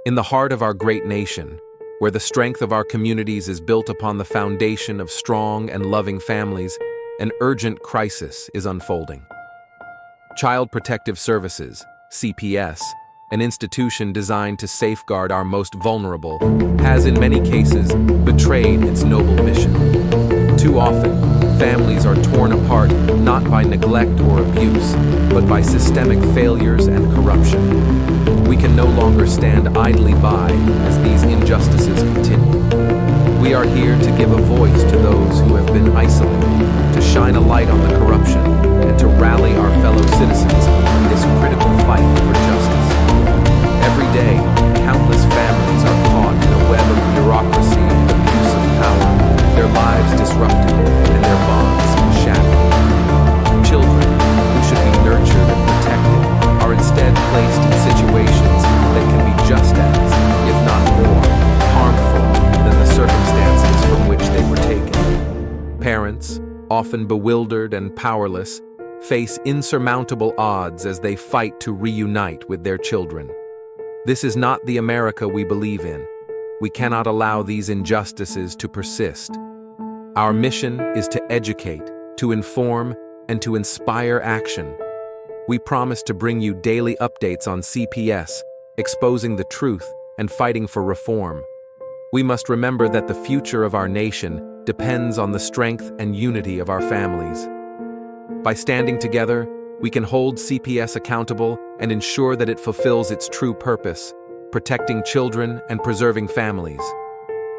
In the heart of our great nation, where the strength of our communities is built upon the foundation of strong and loving families, an urgent crisis is unfolding. Child Protective Services, CPS, an institution designed to safeguard our most vulnerable, has in many cases betrayed its noble mission. Too often, families are torn apart not by neglect or abuse, but by systemic failures and corruption. We can no longer stand idly by as these injustices continue. We are here to give a voice to those who have been isolated, to shine a light on the corruption, and to rally our fellow citizens in this critical fight for justice. Every day, countless families are caught in a web of bureaucracy and abuse of power, their lives disrupted and their bonds shattered. Children, who should be nurtured and protected, are instead placed in situations that can be just as, if not more, harmful than the circumstances from which they were taken. Parents, often bewildered and powerless, face insurmountable odds as they fight to reunite with their children. This is not the America we believe in. We cannot allow these injustices to persist. Our mission is to educate, to inform, and to inspire action. We promise to bring you daily updates on CPS, exposing the truth and fighting for reform. We must remember that the future of our nation depends on the strength and unity of our families. By standing together, we can hold CPS accountable and ensure that it fulfills its true purpose, protecting children and preserving families.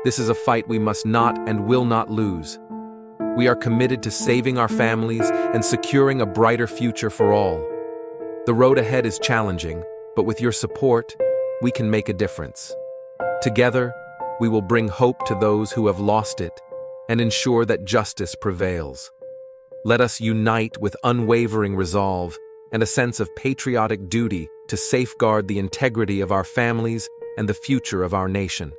This is a fight we must not and will not lose. We are committed to saving our families and securing a brighter future for all. The road ahead is challenging, but with your support, we can make a difference. Together, we will bring hope to those who have lost it and ensure that justice prevails. Let us unite with unwavering resolve and a sense of patriotic duty to safeguard the integrity of our families and the future of our nation.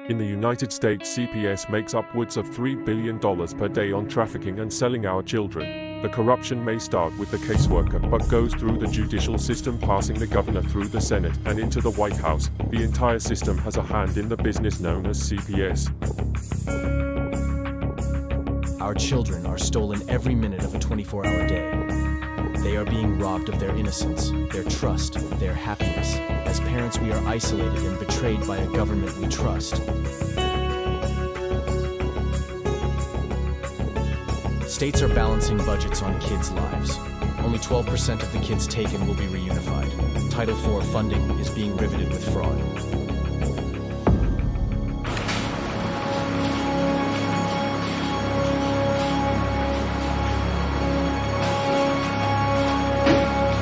In the United States, CPS makes upwards of $3 billion per day on trafficking and selling our children. The corruption may start with the caseworker, but goes through the judicial system, passing the governor through the Senate and into the White House. The entire system has a hand in the business known as CPS. Our children are stolen every minute of a 24-hour day. They are being robbed of their innocence, their trust, their happiness. As parents, we are isolated and betrayed by a government we trust. States are balancing budgets on kids' lives. Only 12% of the kids taken will be reunified. Title IV funding is being riveted with fraud.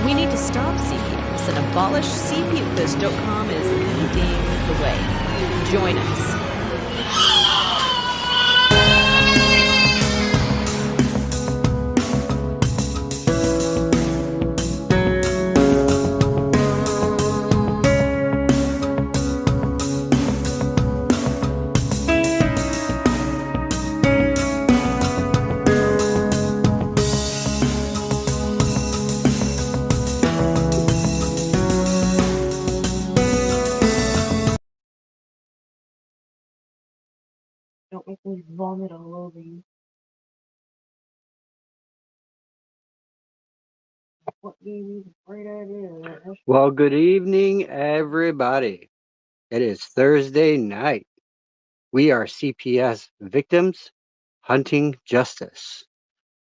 We need to stop CPS and abolish CPS.com is leading the way. Join us. Don't make me vomit all over you. What gave you the great idea? Well, good evening, everybody. It is Thursday night. We are CPS Victims Hunting Justice.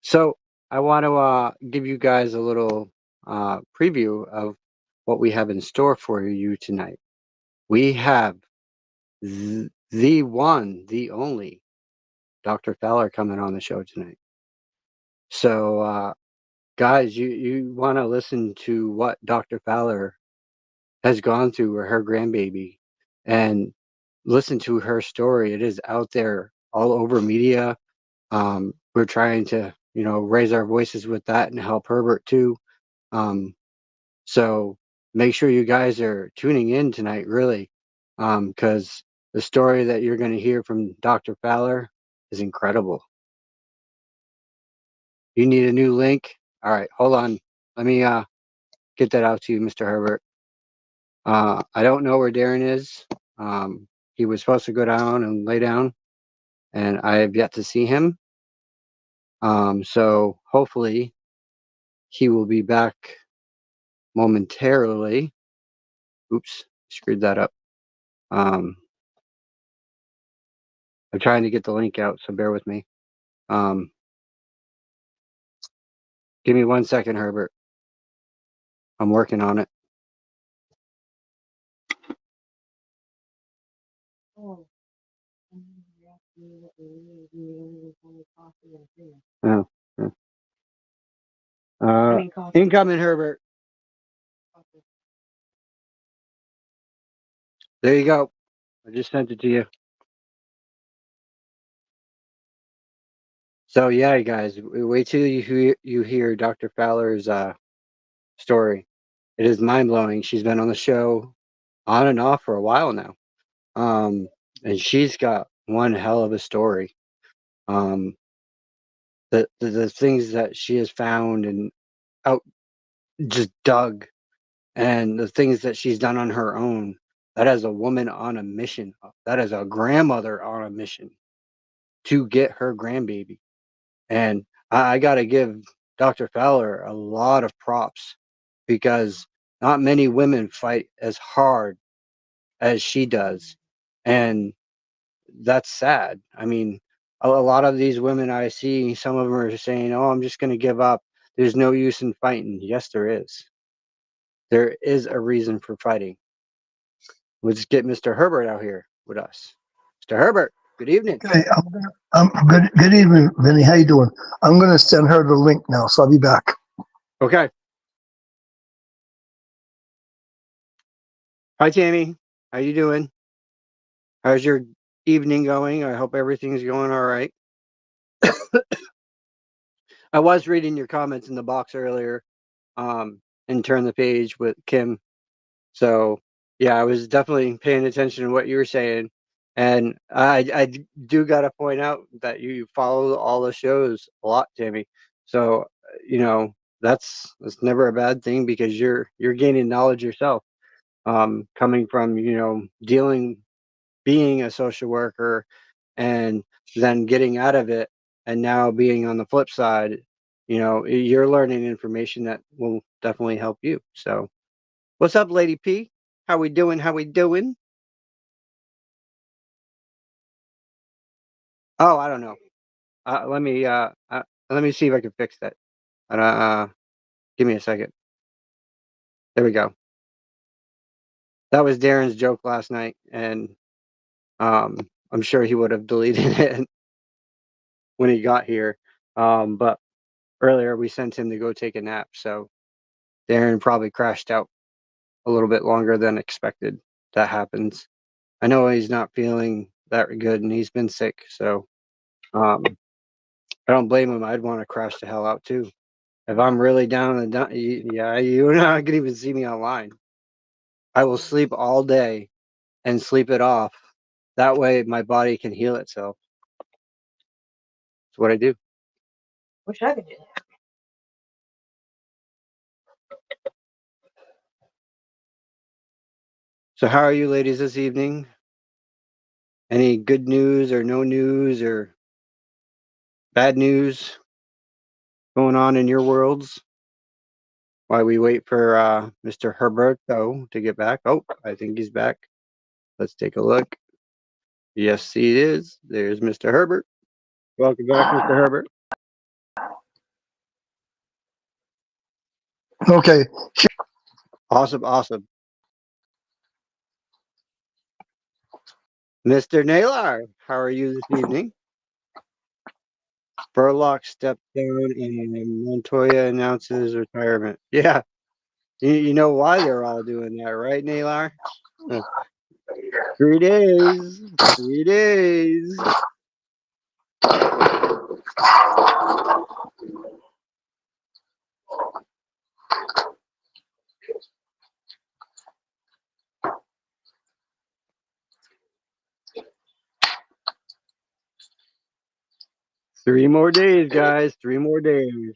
So I want to give you guys a little preview of what we have in store for you tonight. We have the one, the only Dr. Fowler coming on the show tonight. So, guys, you want to listen to what Dr. Fowler has gone through with her grandbaby and listen to her story. It is out there all over media. We're trying to, raise our voices with that and help Herbert too. So make sure you guys are tuning in tonight, really, because the story that you're going to hear from Dr. Fowler is incredible. You need a new link? All right, hold on. Let me get that out to you, Mr. Herbert. I don't know where Darren is. He was supposed to go down and lay down, and I have yet to see him. So hopefully he will be back momentarily. Oops, screwed that up. I'm trying to get the link out, so bear with me. Give me 1 second, Herbert. I'm working on it. Oh, you're asking me what we need. You don't even tell me coffee and tea. Oh, yeah. I mean, coffee. Incoming, Herbert. Coffee. There you go. I just sent it to you. So yeah, you guys, wait till you hear Dr. Fowler's story. It is mind blowing. She's been on the show on and off for a while now, and she's got one hell of a story. Um, the things that she has found and out just dug, and the things that she's done on her own. That is a woman on a mission. That is a grandmother on a mission to get her grandbaby. And I got to give Dr. Fowler a lot of props because not many women fight as hard as she does. And that's sad. I mean, a lot of these women I see, some of them are saying, oh, I'm just going to give up. There's no use in fighting. Yes, there is. There is a reason for fighting. Let's get Mr. Herbert out here with us. Mr. Herbert, good evening. Okay, good. Good evening, Vinny. How you doing? I'm gonna send her the link now, so I'll be back. Okay. Hi, Tammy. How you doing? How's your evening going? I hope everything's going all right. I was reading your comments in the box earlier, and turn the page with Kim. So yeah, I was definitely paying attention to what you were saying. And I do got to point out that you follow all the shows a lot, Tammy. So that's never a bad thing because you're gaining knowledge yourself, coming from being a social worker and then getting out of it and now being on the flip side. You're learning information that will definitely help you. So what's up, Lady P? How we doing? How we doing? Oh, I don't know. Let me see if I can fix that. Give me a second. There we go. That was Darren's joke last night, and I'm sure he would have deleted it when he got here. But earlier we sent him to go take a nap, so Darren probably crashed out a little bit longer than expected. That happens. I know he's not feeling that good, and he's been sick, so um, I don't blame him. I'd want to crash the hell out too. If I'm really down and down, yeah, you're not gonna even see me online. I will sleep all day and sleep it off. That way, my body can heal itself. That's what I do. Wish I could do that. So, how are you, ladies, this evening? Any good news or no news or bad news going on in your worlds? While we wait for Mr. Herberto to get back. Oh, I think he's back. Let's take a look. Yes, he is. There's Mr. Herbert. Welcome back, Mr. Herbert. Okay. Awesome, awesome. Mr. Naylor, how are you this evening? Burlock stepped down and Montoya announces retirement. Yeah, you know why they're all doing that, right, Naylor? 3 days. 3 days. 3 more days, guys. 3 more days.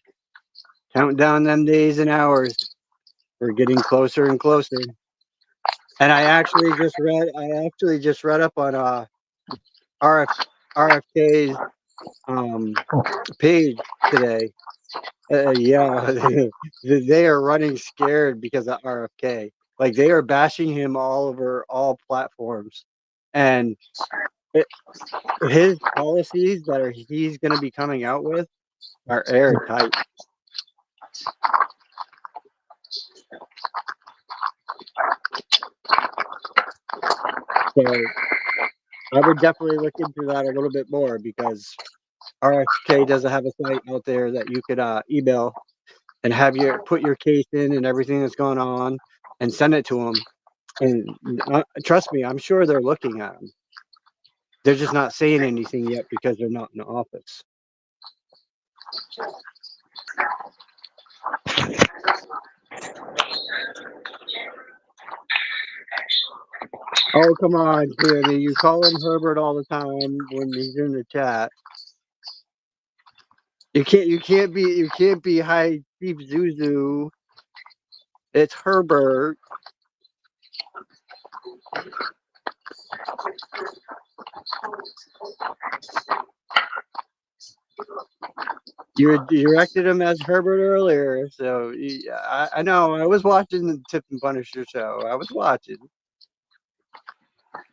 Count down them days and hours. We're getting closer and closer. And I actually just read up on RFK's page today. Yeah, they are running scared because of RFK. Like they are bashing him all over all platforms, and his policies that he's going to be coming out with are airtight. So I would definitely look into that a little bit more because RFK doesn't have a site out there that you could email and have your put your case in and everything that's going on and send it to them. And trust me, I'm sure they're looking at them. They're just not saying anything yet because they're not in office. Oh, come on, Clearly. You call him Herbert all the time when he's in the chat. You can't be Hi Chief Zuzu. It's Herbert. You directed him as Herbert earlier, so I know. I was watching the Tip and Punisher show. I was watching.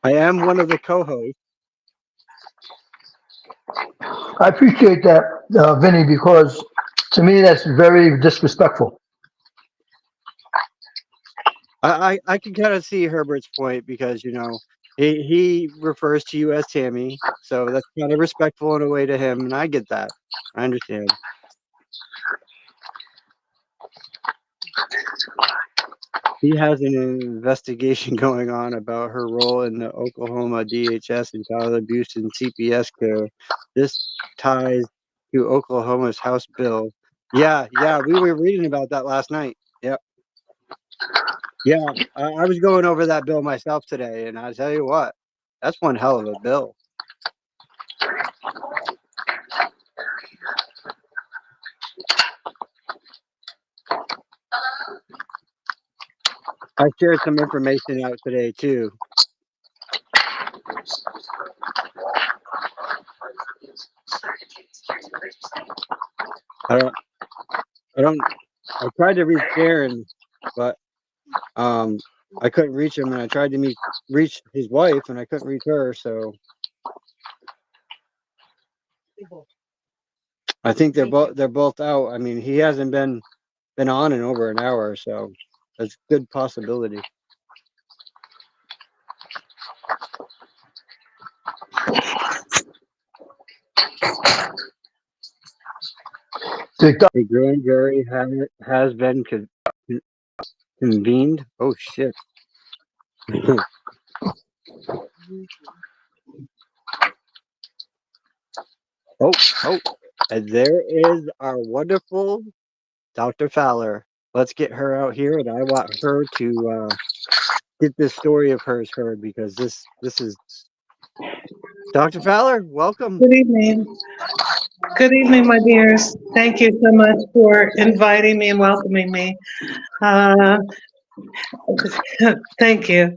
I am one of the co-hosts. I appreciate that, Vinny, because to me that's very disrespectful. I can kind of see Herbert's point because he refers to you as Tammy, so that's kind of respectful in a way to him, and I get that. I understand. He has an investigation going on about her role in the Oklahoma DHS and child abuse and CPS care. This ties to Oklahoma's House bill. Yeah, we were reading about that last night. Yep. Yeah, I was going over that bill myself today, and I tell you what, that's one hell of a bill. I shared some information out today too. I tried to reach Darren, but I couldn't reach him, and I tried to reach his wife, and I couldn't reach her. So I think they're both out. I mean, he hasn't been on in over an hour, so that's a good possibility. A grand jury has been convened. Oh shit. Oh, and there is our wonderful Dr. Fowler. Let's get her out here, and I want her to get this story of hers heard because this is Dr. Fowler. Welcome. Good evening. Good evening, my dears. Thank you so much for inviting me and welcoming me. Thank you.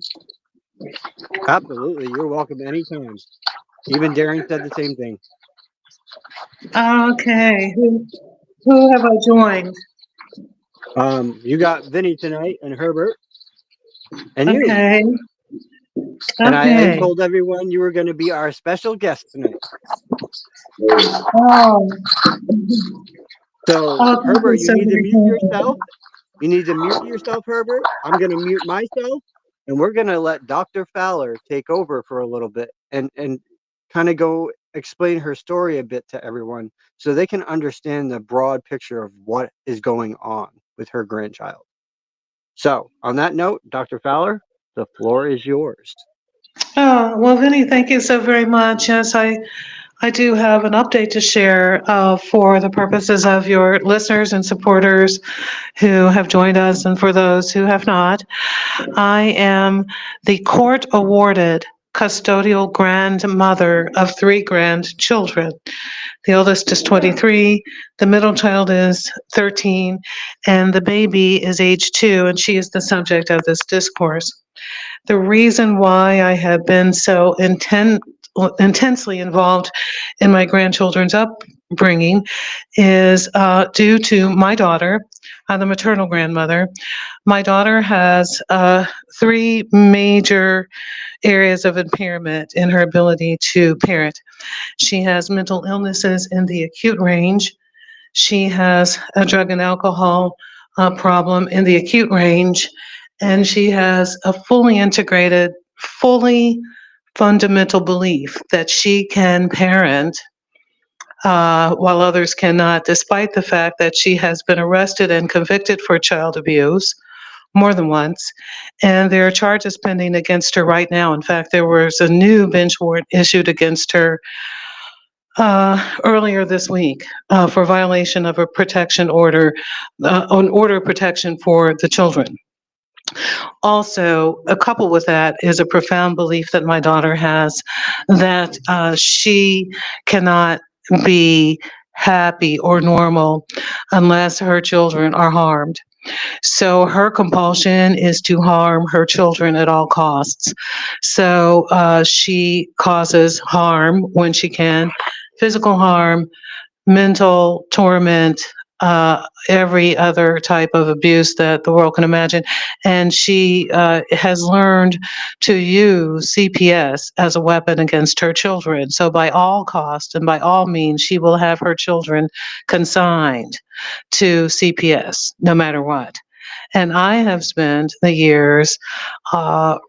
Absolutely. You're welcome anytime. Even Darren said the same thing. Okay. Who have I joined? You got Vinny tonight and Herbert and you. Okay. And I told everyone you were going to be our special guest tonight. Oh. So, Herbert, you need to mute yourself. You need to mute yourself, Herbert. I'm going to mute myself, and we're going to let Dr. Fowler take over for a little bit and kind of go explain her story a bit to everyone so they can understand the broad picture of what is going on with her grandchild. So, on that note, Dr. Fowler, the floor is yours. Oh, well, Vinny, thank you so very much. Yes, I do have an update to share for the purposes of your listeners and supporters who have joined us, and for those who have not. I am the court-awarded custodial grandmother of 3 grandchildren. The oldest is 23, the middle child is 13, and the baby is age 2, and she is the subject of this discourse. The reason why I have been so intensely involved in my grandchildren's upbringing is due to my daughter, the maternal grandmother. My daughter has 3 major areas of impairment in her ability to parent. She has mental illnesses in the acute range. She has a drug and alcohol problem in the acute range. And she has a fully integrated, fully fundamental belief that she can parent while others cannot, despite the fact that she has been arrested and convicted for child abuse more than once. And there are charges pending against her right now. In fact, there was a new bench warrant issued against her earlier this week for violation of a protection order, an order of protection for the children. Also, coupled with that is a profound belief that my daughter has that she cannot be happy or normal unless her children are harmed. So her compulsion is to harm her children at all costs. So she causes harm when she can, physical harm, mental torment, every other type of abuse that the world can imagine. And she has learned to use CPS as a weapon against her children. So by all costs and by all means, she will have her children consigned to CPS no matter what. And I have spent the years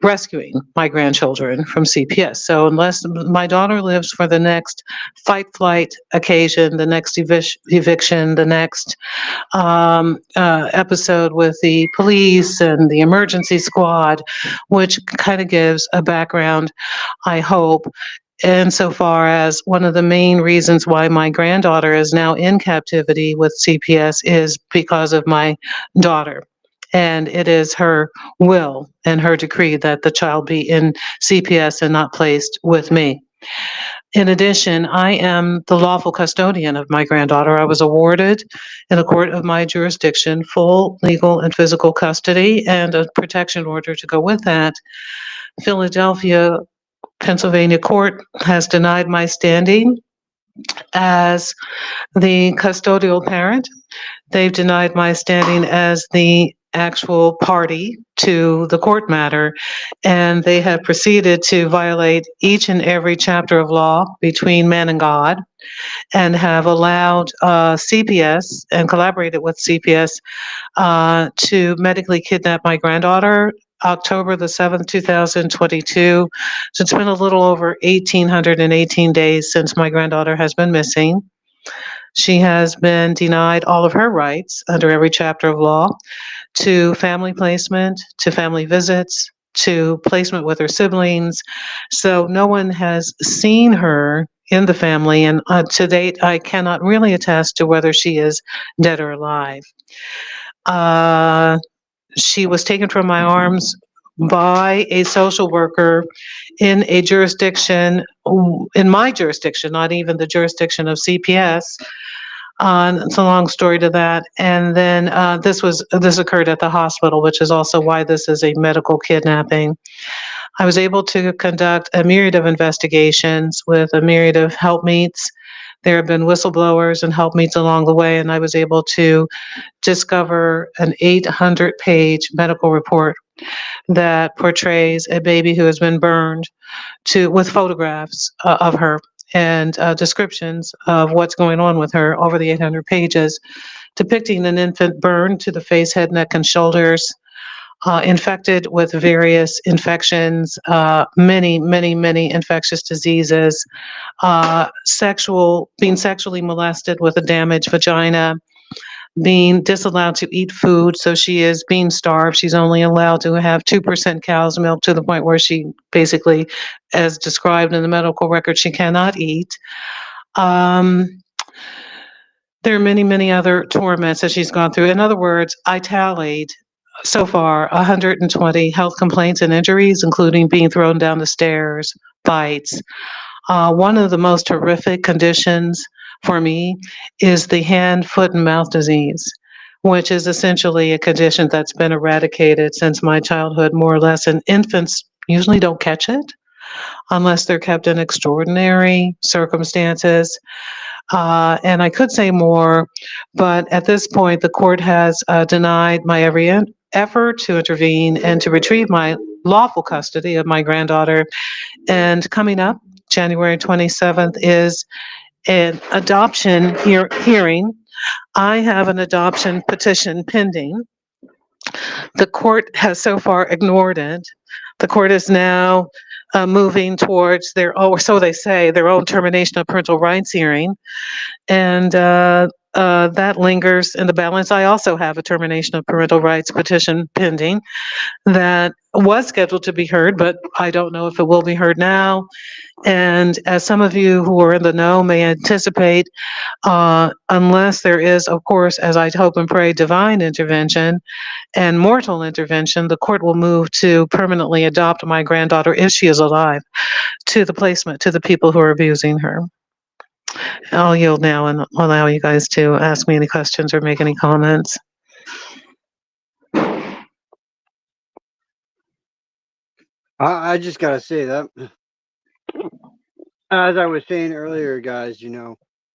rescuing my grandchildren from CPS. So unless my daughter lives for the next fight, flight occasion, the next eviction, the next episode with the police and the emergency squad, which kind of gives a background, I hope, insofar as one of the main reasons why my granddaughter is now in captivity with CPS is because of my daughter. And it is her will and her decree that the child be in CPS and not placed with me. In addition, I am the lawful custodian of my granddaughter. I was awarded in a court of my jurisdiction full legal and physical custody and a protection order to go with that. Philadelphia, Pennsylvania court has denied my standing as the custodial parent. They've denied my standing as the actual party to the court matter, and they have proceeded to violate each and every chapter of law between man and God, and have allowed CPS and collaborated with CPS to medically kidnap my granddaughter October the 7th, 2022. So it's been a little over 1,818 days since my granddaughter has been missing. She has been denied all of her rights under every chapter of law to family placement, to family visits, to placement with her siblings. So no one has seen her in the family, and to date, I cannot really attest to whether she is dead or alive. She was taken from my arms by a social worker in a jurisdiction, in my jurisdiction, not even the jurisdiction of CPS. It's a long story to that. And then this occurred at the hospital, which is also why this is a medical kidnapping. I was able to conduct a myriad of investigations with a myriad of helpmeets. There have been whistleblowers and helpmeets along the way, and I was able to discover an 800-page medical report that portrays a baby who has been burned with photographs of her and descriptions of what's going on with her over the 800 pages, depicting an infant burned to the face, head, neck, and shoulders, infected with various infections, many, many, many infectious diseases, being sexually molested with a damaged vagina, being disallowed to eat food, so she is being starved. She's only allowed to have 2% cow's milk, to the point where she basically, as described in the medical record, she cannot eat. There are many, many other torments that she's gone through. In other words, I tallied so far 120 health complaints and injuries, including being thrown down the stairs, bites. One of the most horrific conditions for me is the hand, foot, and mouth disease, which is essentially a condition that's been eradicated since my childhood, more or less, and infants usually don't catch it unless they're kept in extraordinary circumstances. And I could say more, but at this point, the court has denied my every effort to intervene and to retrieve my lawful custody of my granddaughter. And coming up, January 27th, is an adoption hearing. I have an adoption petition pending. The court has so far ignored it. The court is now moving towards their, or so they say, their own termination of parental rights hearing. And that lingers in the balance. I also have a termination of parental rights petition pending that was scheduled to be heard, but I don't know if it will be heard now. And as some of you who are in the know may anticipate, unless there is, of course, as I hope and pray, divine intervention and mortal intervention, the court will move to permanently adopt my granddaughter, if she is alive, to the placement, to the people who are abusing her. I'll yield now and allow you guys to ask me any questions or make any comments. I just gotta say that, as I was saying earlier, guys,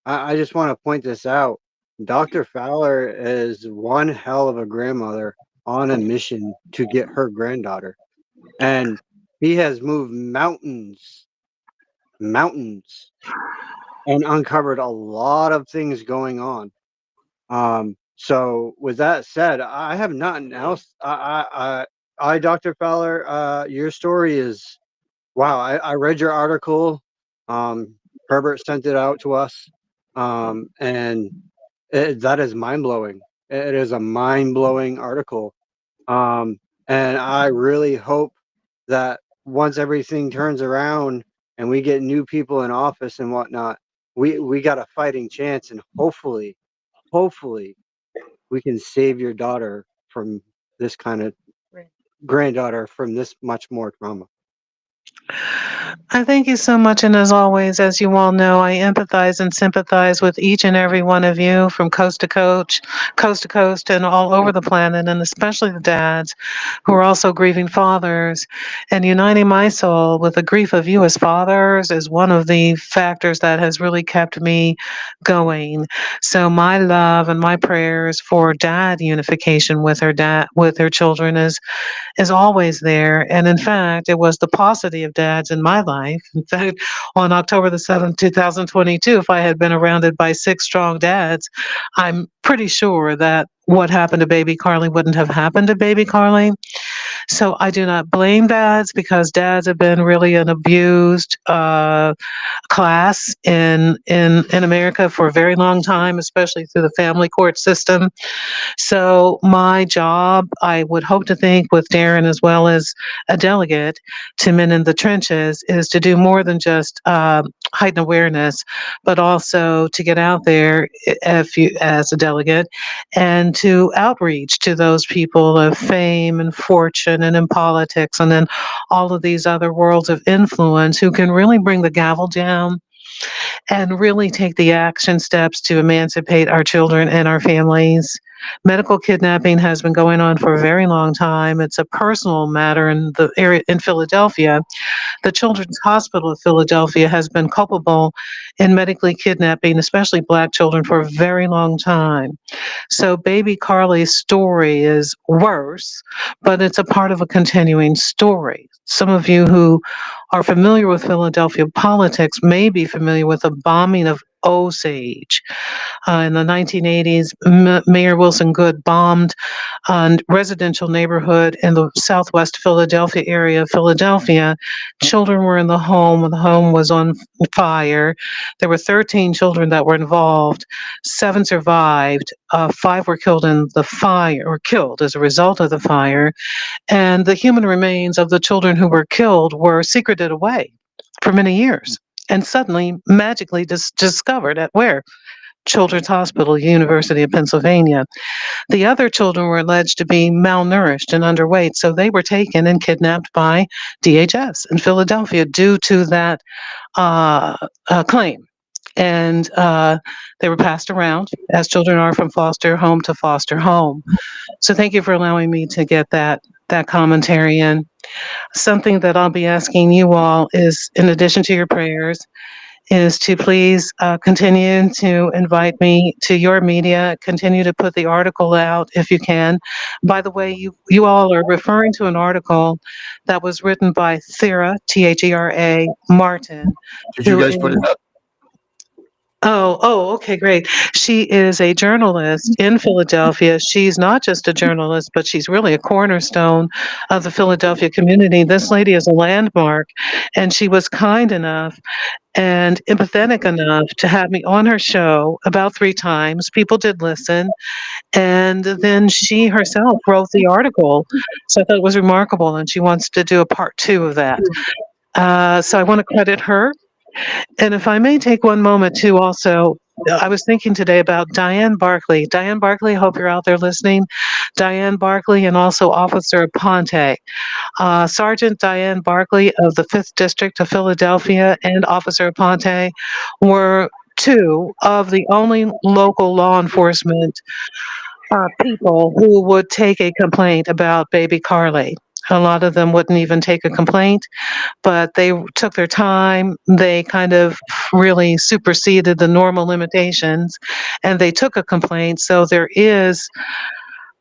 I just want to point this out. Dr. Fowler is one hell of a grandmother on a mission to get her granddaughter. And he has moved mountains, and uncovered a lot of things going on. So with that said, I have nothing else. Dr. Fowler, your story is, wow. I read your article. Herbert sent it out to us. And that is mind blowing. It is a mind blowing article. And I really hope that once everything turns around and we get new people in office and whatnot, we got a fighting chance, and hopefully we can save your daughter from this kind of granddaughter from this much more trauma. I thank you so much, and as always, as you all know, I empathize and sympathize with each and every one of you from coast to coast, and all over the planet, and especially the dads who are also grieving fathers. And uniting my soul with the grief of you as fathers is one of the factors that has really kept me going. So my love and my prayers for dad unification with their children is always there. And in fact, it was the paucity of dads in my life. In fact, on October the 7th, 2022, if I had been surrounded by 6 strong dads, I'm pretty sure that what happened to baby Carly wouldn't have happened to baby Carly. So I do not blame dads, because dads have been really an abused class in America for a very long time, especially through the family court system. So my job, I would hope to think, with Darren as well as a delegate to Men in the Trenches, is to do more than just heighten awareness, but also to get out there as a delegate and to outreach to those people of fame and fortune and in politics and in all of these other worlds of influence who can really bring the gavel down and really take the action steps to emancipate our children and our families. Medical kidnapping has been going on for a very long time. It's a personal matter in the area in Philadelphia. The Children's Hospital of Philadelphia has been culpable in medically kidnapping, especially Black children, for a very long time. So baby Carly's story is worse, but it's a part of a continuing story. Some of you who are familiar with Philadelphia politics may be familiar with the bombing of Osage. In the 1980s, Mayor Wilson Goode bombed a residential neighborhood in the southwest Philadelphia area of Philadelphia. Children were in the home. The home was on fire. There were 13 children that were involved. 7 survived. 5 were killed in the fire, or killed as a result of the fire. And the human remains of the children who were killed were secreted away for many years, and suddenly magically discovered at where? Children's Hospital, University of Pennsylvania. The other children were alleged to be malnourished and underweight, so they were taken and kidnapped by DHS in Philadelphia due to that claim. And they were passed around, as children are, from foster home to foster home. So thank you for allowing me to get that commentary in. Something that I'll be asking you all is, in addition to your prayers, is to please continue to invite me to your media, continue to put the article out if you can. By the way, you all are referring to an article that was written by Thera, Thera Martin. Did you guys put it up? Okay, great. She is a journalist in Philadelphia. She's not just a journalist, but she's really a cornerstone of the Philadelphia community. This lady is a landmark, and she was kind enough and empathetic enough to have me on her show about 3 times. People did listen, and then she herself wrote the article. So I thought it was remarkable, and she wants to do a part 2 of that. So I want to credit her. And if I may take one moment to also, I was thinking today about Diane Barkley. Diane Barkley, I hope you're out there listening. Diane Barkley and also Officer Ponte. Sergeant Diane Barkley of the 5th District of Philadelphia and Officer Ponte were 2 of the only local law enforcement people who would take a complaint about baby Carly. A lot of them wouldn't even take a complaint, but they took their time. They kind of really superseded the normal limitations, and they took a complaint. So there is,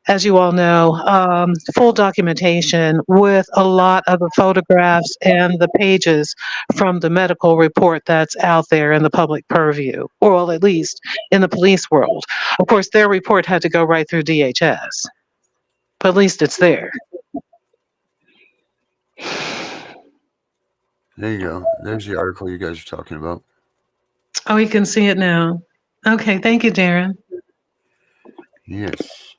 as you all know, full documentation with a lot of the photographs and the pages from the medical report that's out there in the public purview, or well, at least in the police world. Of course, their report had to go right through DHS, but at least it's there. There you go. There's the article you guys are talking about. Oh, you can see it now. Okay, thank you, Darren. Yes.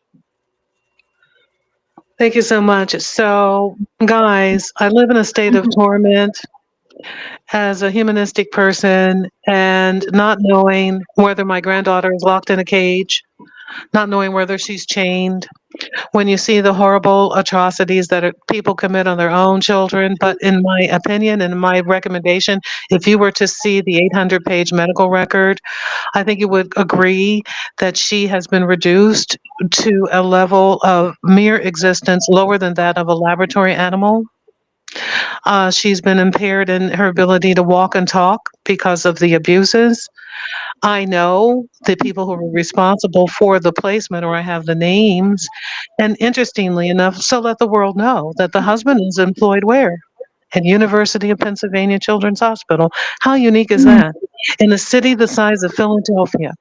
Thank you so much. So, guys, I live in a state of torment as a humanistic person, and not knowing whether my granddaughter is locked in a cage, not knowing whether she's chained. When you see the horrible atrocities that people commit on their own children, but in my opinion and my recommendation, if you were to see the 800-page medical record, I think you would agree that she has been reduced to a level of mere existence lower than that of a laboratory animal. She's been impaired in her ability to walk and talk because of the abuses. I know the people who were responsible for the placement, or I have the names. And interestingly enough, so let the world know that the husband is employed where? At University of Pennsylvania Children's Hospital. How unique is that? In a city the size of Philadelphia,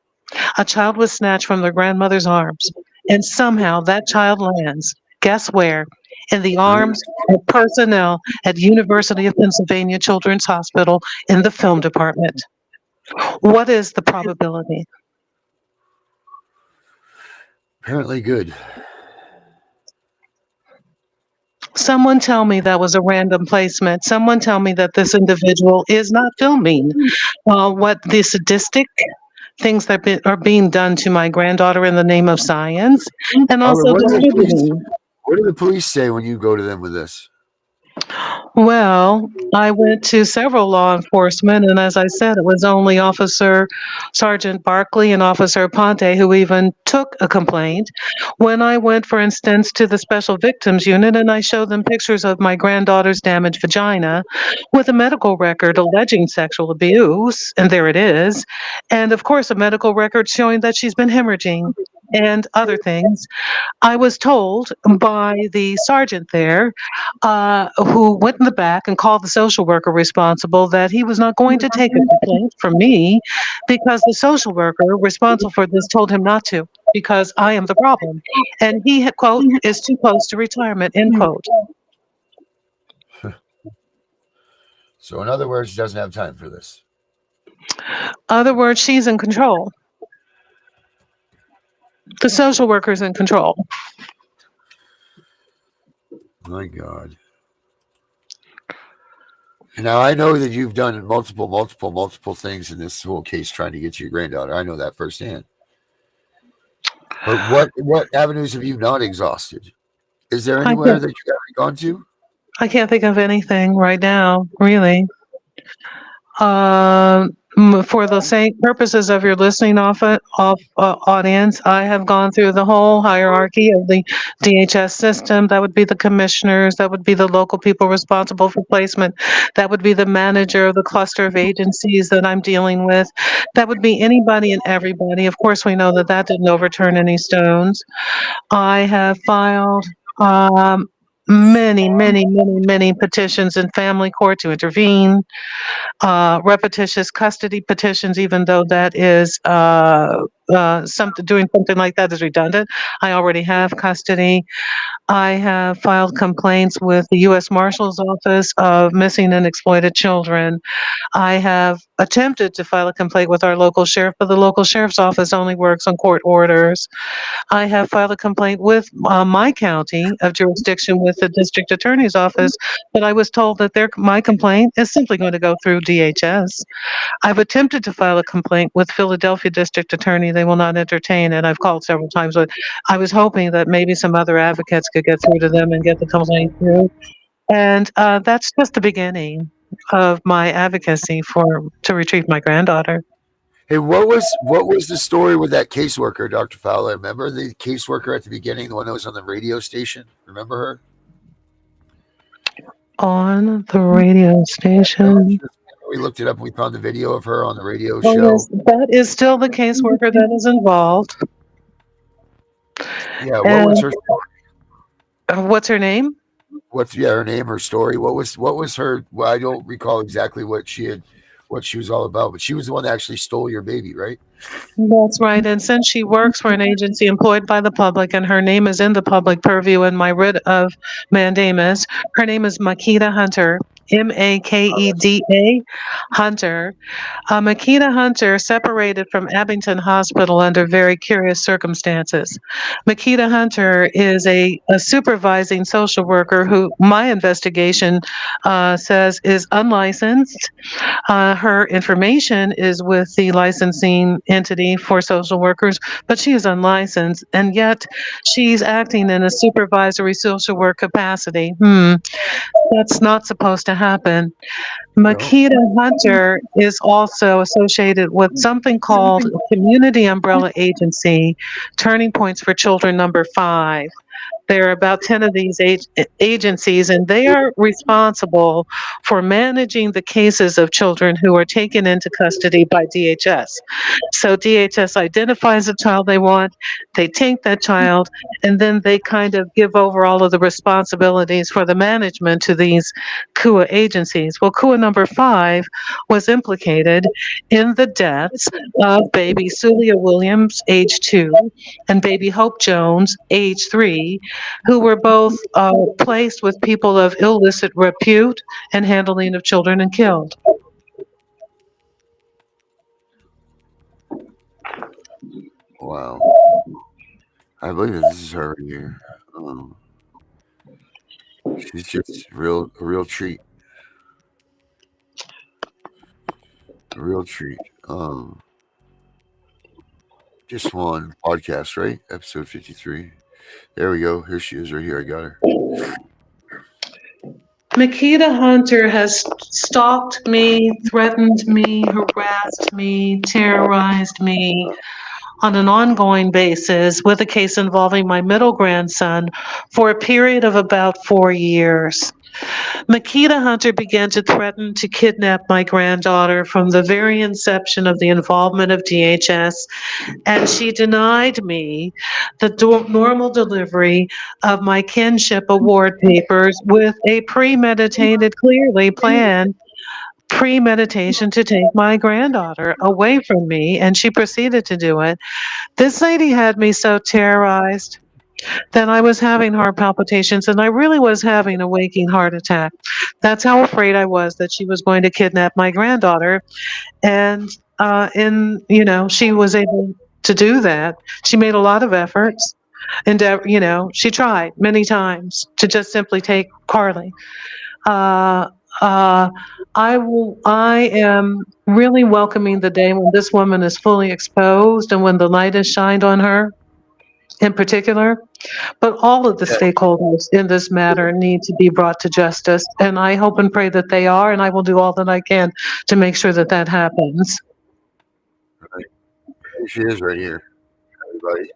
a child was snatched from their grandmother's arms, and somehow that child lands, guess where? In the arms of personnel at University of Pennsylvania Children's Hospital in the film department. What is the probability? Apparently good. Someone tell me that was a random placement. Someone tell me that this individual is not filming what the sadistic things that are being done to my granddaughter in the name of science, and also distributing. What do the police say when you go to them with this? Well, I went to several law enforcement, and as I said, it was only Officer Sergeant Barkley and Officer Ponte who even took a complaint. When I went, for instance, to the Special Victims Unit and I showed them pictures of my granddaughter's damaged vagina with a medical record alleging sexual abuse, and there it is, and of course a medical record showing that she's been hemorrhaging and other things, I was told by the sergeant there, who went in the back and called the social worker responsible, that he was not going to take a complaint from me because the social worker responsible for this told him not to, because I am the problem. And he, quote, is too close to retirement, end quote. So in other words, she doesn't have time for this. Other words, she's in control. The social worker's in control. My God. Now I know that you've done multiple things in this whole case trying to get to your granddaughter. I know that firsthand. But what avenues have you not exhausted? Is there I anywhere can't, that you haven't gone to? I can't think of anything right now, really. For the sake purposes of your listening audience, I have gone through the whole hierarchy of the DHS system. That would be the commissioners, that would be the local people responsible for placement, that would be the manager of the cluster of agencies that I'm dealing with, that would be anybody and everybody. Of course, we know that that didn't overturn any stones. I have filed many petitions in family court to intervene, repetitious custody petitions, even though that is something, doing something like that is redundant. I already have custody. I have filed complaints with the U.S. Marshal's Office of missing and exploited children. I have attempted to file a complaint with our local sheriff, but the local sheriff's office only works on court orders. I have filed a complaint with my county of jurisdiction with the district attorney's office, but I was told that my complaint is simply going to go through DHS. I've attempted to file a complaint with Philadelphia district attorney. They will not entertain it. I've called several times, but I was hoping that maybe some other advocates could get through to them and get the complaint through. And that's just the beginning of my advocacy to retrieve my granddaughter. Hey, what was the story with that caseworker, Dr. Fowler? Remember the caseworker at the beginning, the one that was on the radio station? Remember her? On the radio station. We looked it up and we found the video of her on the radio Oh, show. yes, that is still the caseworker that is involved. Yeah, what was her story? What's her name? Her name, her story? What was her? Well, I don't recall exactly what she was all about, but she was the one that actually stole your baby, right? That's right. And since she works for an agency employed by the public and her name is in the public purview in my writ of mandamus, her name is Makeda Hunter, Makeda Hunter. Makeda Hunter separated from Abington Hospital under very curious circumstances. Makeda Hunter is a supervising social worker who my investigation says is unlicensed. Her information is with the licensing entity for social workers, but she is unlicensed, and yet she's acting in a supervisory social work capacity. That's not supposed to happen. Makeda Hunter is also associated with something called Community Umbrella Agency, Turning Points for Children number 5. There are about 10 of these agencies, and they are responsible for managing the cases of children who are taken into custody by DHS. So DHS identifies a child they want, they take that child, and then they kind of give over all of the responsibilities for the management to these CUA agencies. Well, CUA number 5 was implicated in the deaths of baby Sulia Williams, age 2, and baby Hope Jones, age 3, who were both placed with people of illicit repute and handling of children and killed. Wow. I believe this is her here. She's just a real treat. A real treat. Just one podcast, right? Episode 53. There we go. Here she is right here. I got her. Makeda Hunter has stalked me, threatened me, harassed me, terrorized me on an ongoing basis with a case involving my middle grandson for a period of about 4 years. Makeda Hunter began to threaten to kidnap my granddaughter from the very inception of the involvement of DHS, and she denied me the normal delivery of my kinship award papers with a premeditated, clearly planned premeditation to take my granddaughter away from me, and she proceeded to do it. This lady had me so terrorized that I was having heart palpitations, and I really was having a waking heart attack. That's how afraid I was that she was going to kidnap my granddaughter. And she was able to do that. She made a lot of efforts, and she tried many times to just simply take Carly. I am really welcoming the day when this woman is fully exposed and when the light is shined on her in particular. But all of the Yes. stakeholders in this matter need to be brought to justice. And I hope and pray that they are, and I will do all that I can to make sure that that happens. Right. Here she is right here, everybody.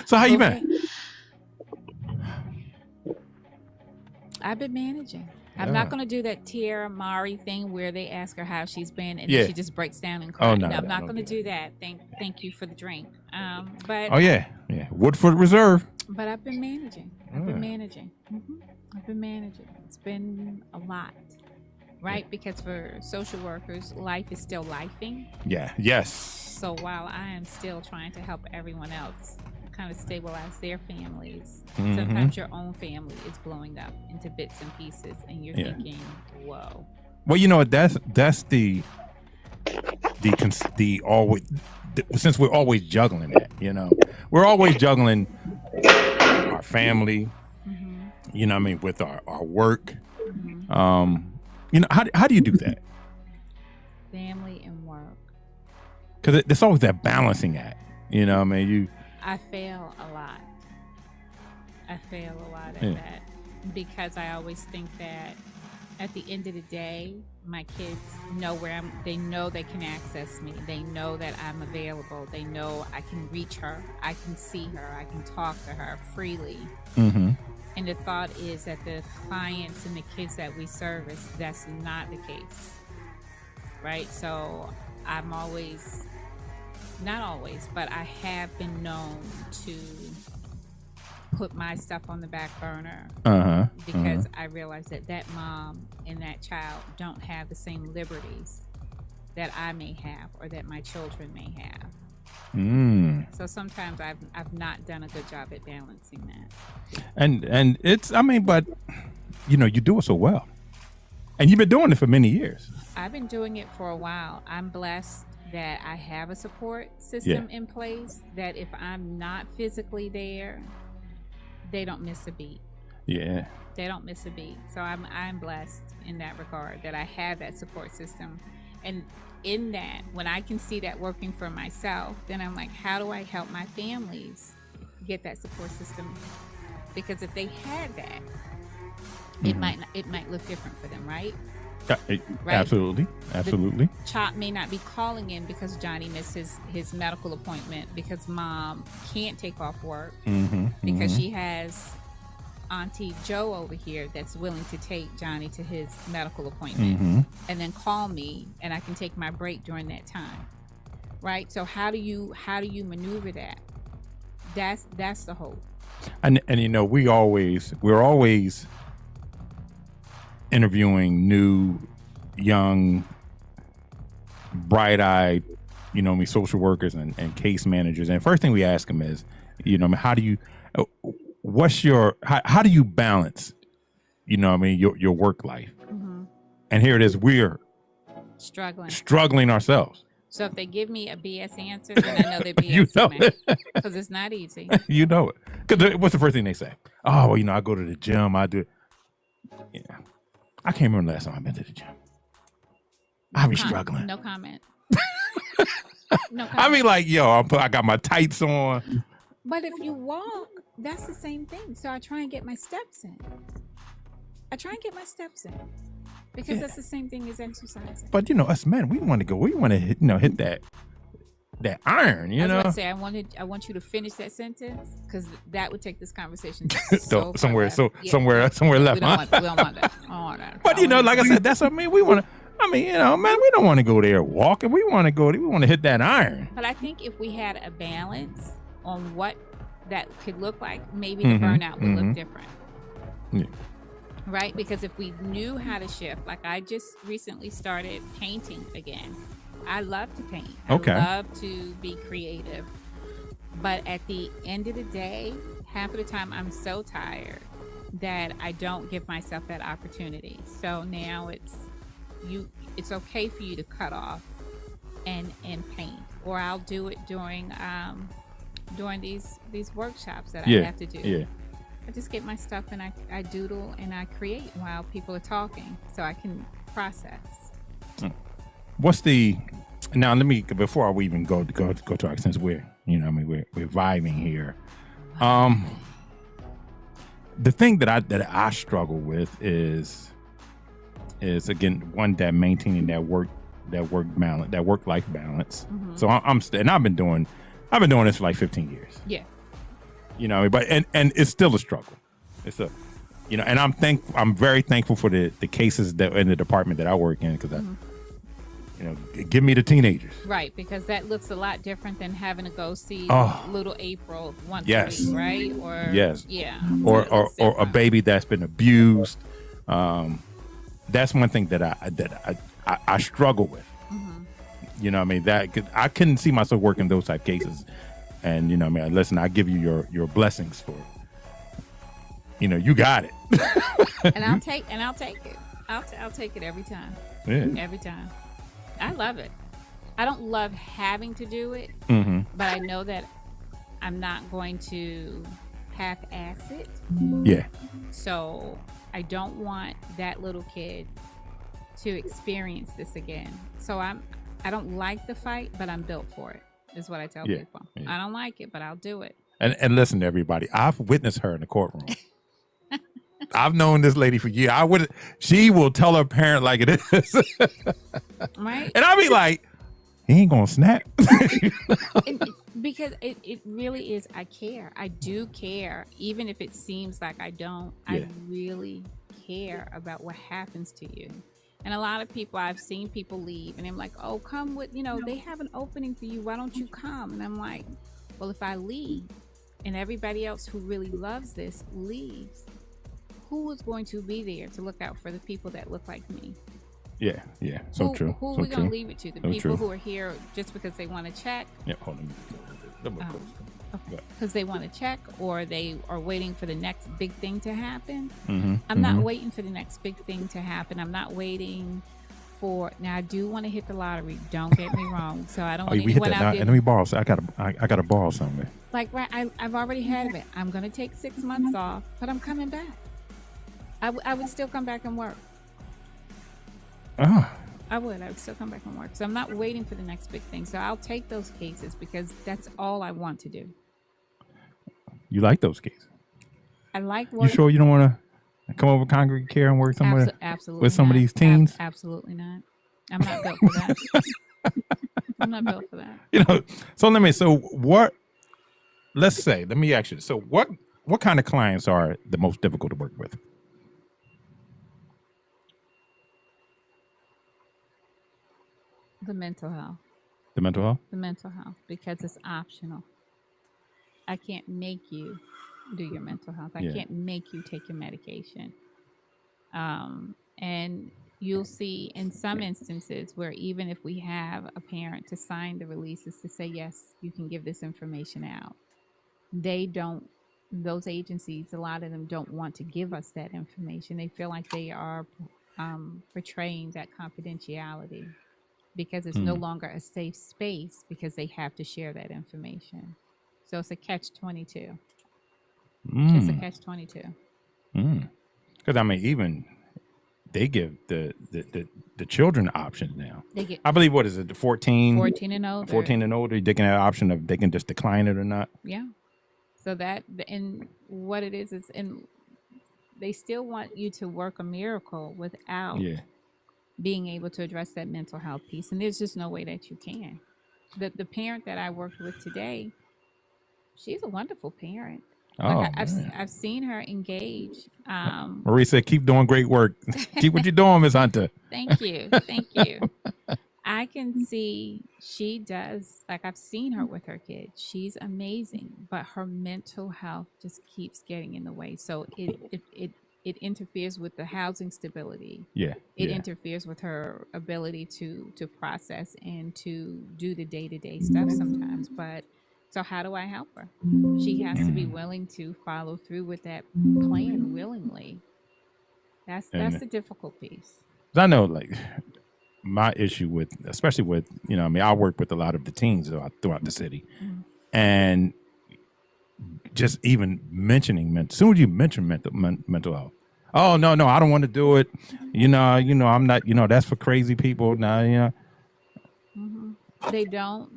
So how you been? I've been managing. I'm not going to do that Tierra Mari thing where they ask her how she's been and then she just breaks down and cries. Oh, no, I'm not don't going to do do that. Thank you for the drink. But Oh yeah. Woodford Reserve. but I've been managing. I've been managing. I've been managing. It's been a lot, right? Because for social workers, life is still lifing. Yeah. Yes. So while I am still trying to help everyone else kind of stabilize their families, sometimes your own family is blowing up into bits and pieces, and you're thinking, "Whoa." Well, you know, that's the always, since we're always juggling that, you know, we're always juggling our family, you know what I mean, with our work. You know, how do you do that? Family and work. Because there's always that balancing act, you know what I mean? I fail a lot. at that because I always think that at the end of the day, my kids know they know they can access me. They know that I'm available. They know I can reach her. I can see her. I can talk to her freely. And the thought is that the clients and the kids that we service, that's not the case, right? So I'm always, not always, but I have been known to put my stuff on the back burner because I realize that mom and that child don't have the same liberties that I may have or that my children may have. So sometimes I've not done a good job at balancing that. And it's, I mean, but you know, you do it so well, and you've been doing it for many years. I've been doing it for a while. I'm blessed that I have a support system in place, that if I'm not physically there, they don't miss a beat. They don't miss a beat. So I'm blessed in that regard, that I have that support system. And in that, when I can see that working for myself, then I'm like, how do I help my families get that support system? Because if they had that, it might look different for them, right? Right? Absolutely. Chop may not be calling in because Johnny missed his medical appointment because mom can't take off work because she has Auntie Joe over here that's willing to take Johnny to his medical appointment and then call me and I can take my break during that time, right? So how do you maneuver that? That's the hope. And you know, we're always interviewing new, young, bright-eyed, you know, social workers and case managers. And first thing we ask them is, you know, how do you balance, you know what I mean, your work life? And here it is, we're struggling ourselves. So if they give me a BS answer, then I know they're BS. You know it. Because it's not easy. You know it. Because what's the first thing they say? Oh, well, you know, I go to the gym, I do it. Yeah. I can't remember the last time I've been to the gym. I be struggling. No comment. I mean, like, yo, I got my tights on. But if you walk, that's the same thing. So I try and get my steps in. Because that's the same thing as exercising. But you know, us men, we want to hit, you know, hit that iron, you know. I was about to say, I want you to finish that sentence because that would take this conversation somewhere left. We don't want that. But you know, like I said, that's what I mean. We want to. I mean, you know, man, we don't want to go there walking. We want to hit that iron. But I think if we had a balance on what that could look like, maybe the burnout would look different. Yeah. Right? Because if we knew how to shift, like I just recently started painting again. I love to paint. I love to be creative. But at the end of the day, half of the time I'm so tired that I don't give myself that opportunity. So now it's okay for you to cut off and paint. Or I'll do it during these workshops that I have to do. I just get my stuff and I doodle and I create while people are talking so I can process. What's the now? Let me before we even go to our since we're we're vibing here. The thing that I struggle with is again that maintaining that work balance, that work life balance. Mm-hmm. So I've been doing this for like 15 years. Yeah. But and it's still a struggle. It's a and I'm very thankful for the cases that in the department that I work in because give me the teenagers. Right, because that looks a lot different than having to go see little April once a week, right? Or yeah, or a baby that's been abused. That's one thing that I struggle with. Mm-hmm. That I couldn't see myself working those type cases. And listen, I give you your blessings for. You got it. and I'll take it. I'll take it every time. Yeah. Every time. I love it. I don't love having to do it, but I know that I'm not going to half-ass it. Yeah. So I don't want that little kid to experience this again. So I don't like the fight, but I'm built for it, is what I tell people. Yeah. I don't like it, but I'll do it. And listen, everybody, I've witnessed her in the courtroom. I've known this lady for years. She will tell her parent like it is. Right. And I'll be like, he ain't gonna snap. Because it really is, I care. I do care. Even if it seems like I don't, I really care about what happens to you. And a lot of people, I've seen people leave and I'm like, oh, come with, they have an opening for you. Why don't you come? And I'm like, well, if I leave and everybody else who really loves this leaves, who is going to be there to look out for the people that look like me? Yeah. So true. Who are we going to leave it to? The people who are here just because they want to check? Yeah, hold on. Because they want to check or they are waiting for the next big thing to happen. I'm not waiting for the next big thing to happen. I'm not waiting for. Now, I do want to hit the lottery. Don't get me wrong. So I don't want anyone out there. Let me borrow. I got to borrow something. Like, right, I've already had it. I'm going to take 6 months off, but I'm coming back. I would still come back and work. Oh. I would still come back and work. So I'm not waiting for the next big thing. So I'll take those cases because that's all I want to do. You like those cases? I like working. You sure you don't want to come over to congregate care and work absolutely with some of these teens? Absolutely not. I'm not built for that. I'm not built for that. So let me ask you. So what kind of clients are the most difficult to work with? The mental health. The mental health? The mental health, because it's optional. I can't make you do your mental health. I can't make you take your medication. And you'll see in some instances where even if we have a parent to sign the releases to say, yes, you can give this information out, those agencies, a lot of them don't want to give us that information. They feel like they are portraying that confidentiality because it's no longer a safe space because they have to share that information. So it's a catch-22. It's a catch-22. Because even they give the children options now. I believe, what is it, 14 and older. 14 and older, they can have an option of they can just decline it or not. Yeah. So and what it is, and they still want you to work a miracle without being able to address that mental health piece. And there's just no way that you can. The parent that I worked with today, she's a wonderful parent. I've seen her engage. Marie said, keep doing great work. Keep what you're doing, Ms. Hunter. Thank you. I can see she does, like I've seen her with her kids. She's amazing, but her mental health just keeps getting in the way. So it interferes with the housing stability. It interferes with her ability to process and to do the day-to-day stuff sometimes. But so how do I help her? She has to be willing to follow through with that plan willingly. That's the difficult piece. I know, like, my issue especially with, I work with a lot of the teens throughout the city. And just even mentioning mental. As soon as you mention mental health, oh no, I don't want to do it. I'm not. That's for crazy people. Nah, They don't.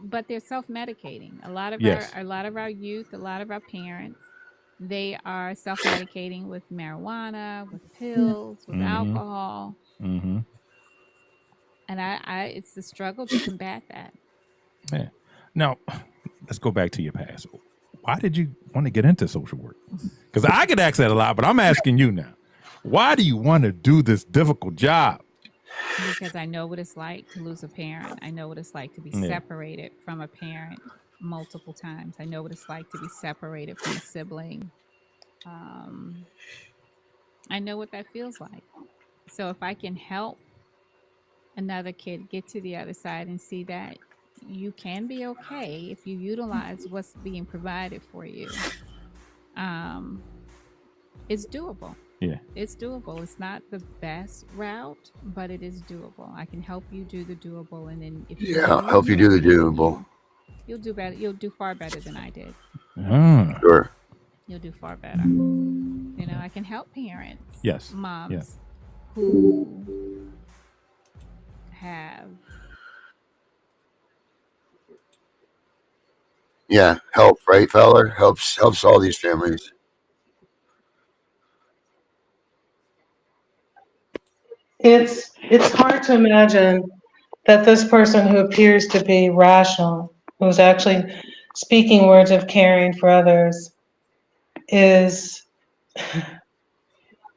But they're self-medicating. Yes. A lot of our youth, a lot of our parents, they are self-medicating with marijuana, with pills, with Mm-hmm. alcohol, Mm-hmm. and it's the struggle to combat that. Yeah. Now, let's go back to your past. Why did you want to get into social work? Because I get asked that a lot, but I'm asking you now. Why do you want to do this difficult job? Because I know what it's like to lose a parent. I know what it's like to be Yeah. separated from a parent multiple times. I know what it's like to be separated from a sibling. I know what that feels like. So if I can help another kid get to the other side and see that you can be okay if you utilize what's being provided for you, it's doable. Yeah. It's doable. It's not the best route, but it is doable. I can help you do the doable, and then if you help you do the doable. You'll do better. You'll do far better than I did. Sure. You'll do far better. I can help parents. Yes. Moms who have. Yeah, help, right, Fowler? Helps all these families. It's hard to imagine that this person who appears to be rational, who's actually speaking words of caring for others, is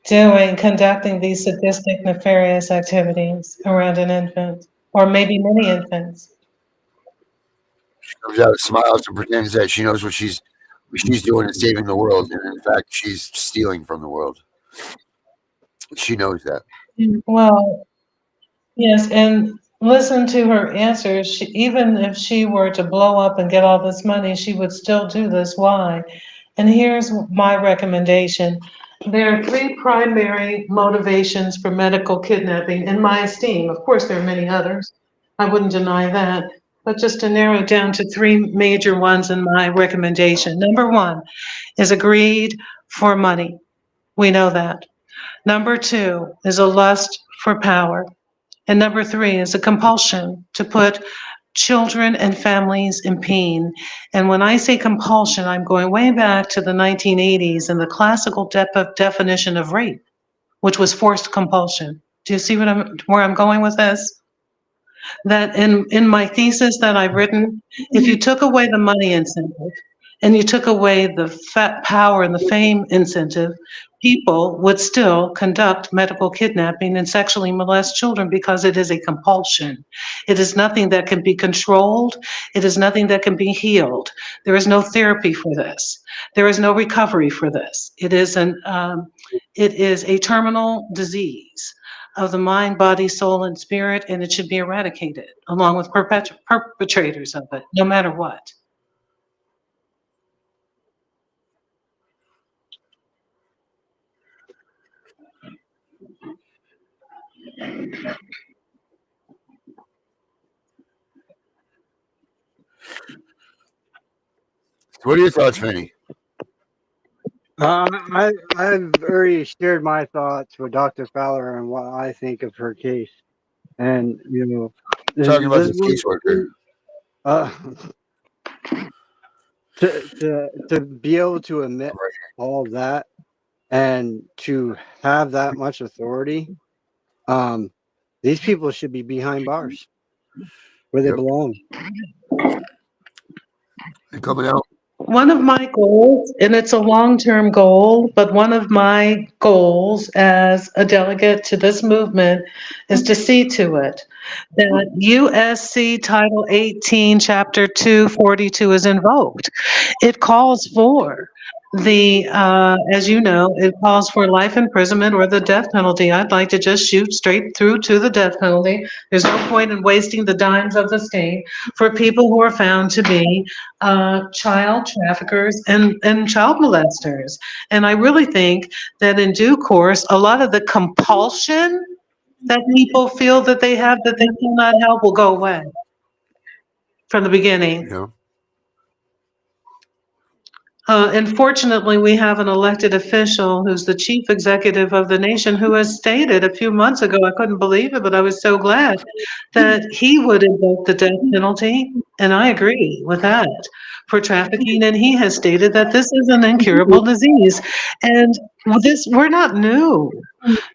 conducting these sadistic, nefarious activities around an infant, or maybe many infants. She comes out, smiles, and pretends that she knows what she's doing is saving the world, and in fact, she's stealing from the world. She knows that. Well, yes, and listen to her answers. Even if she were to blow up and get all this money, she would still do this. Why? And here's my recommendation. There are three primary motivations for medical kidnapping, in my esteem. Of course, there are many others. I wouldn't deny that. But just to narrow it down to three major ones in my recommendation. Number one is a greed for money. We know that. Number two is a lust for power. And number three is a compulsion to put children and families in pain. And when I say compulsion, I'm going way back to the 1980s and the classical definition of rape, which was forced compulsion. Do you see where I'm going with this? That in my thesis that I've written, if you took away the money incentive and you took away the power and the fame incentive, people would still conduct medical kidnapping and sexually molest children because it is a compulsion. It is nothing that can be controlled. It is nothing that can be healed. There is no therapy for this. There is no recovery for this. It is a terminal disease of the mind, body, soul, and spirit, and it should be eradicated along with perpetrators of it, no matter what. What are your thoughts, Vinny? I've already shared my thoughts with Dr. Fowler and what I think of her case, and Talking about this caseworker. To be able to admit all of that and to have that much authority, these people should be behind bars where they belong. They're coming out. One of my goals, and it's a long-term goal, but one of my goals as a delegate to this movement is to see to it that USC Title 18, Chapter 242 is invoked. It calls for as you know, it calls for life imprisonment or the death penalty. I'd like to just shoot straight through to the death penalty. There's no point in wasting the dimes of the state for people who are found to be child traffickers and child molesters. And I really think that in due course, a lot of the compulsion that people feel that they have that they cannot help will go away from the beginning. Yeah. And fortunately, we have an elected official who's the chief executive of the nation who has stated a few months ago, I couldn't believe it, but I was so glad that he would invoke the death penalty. And I agree with that for trafficking. And he has stated that this is an incurable disease. And we're not new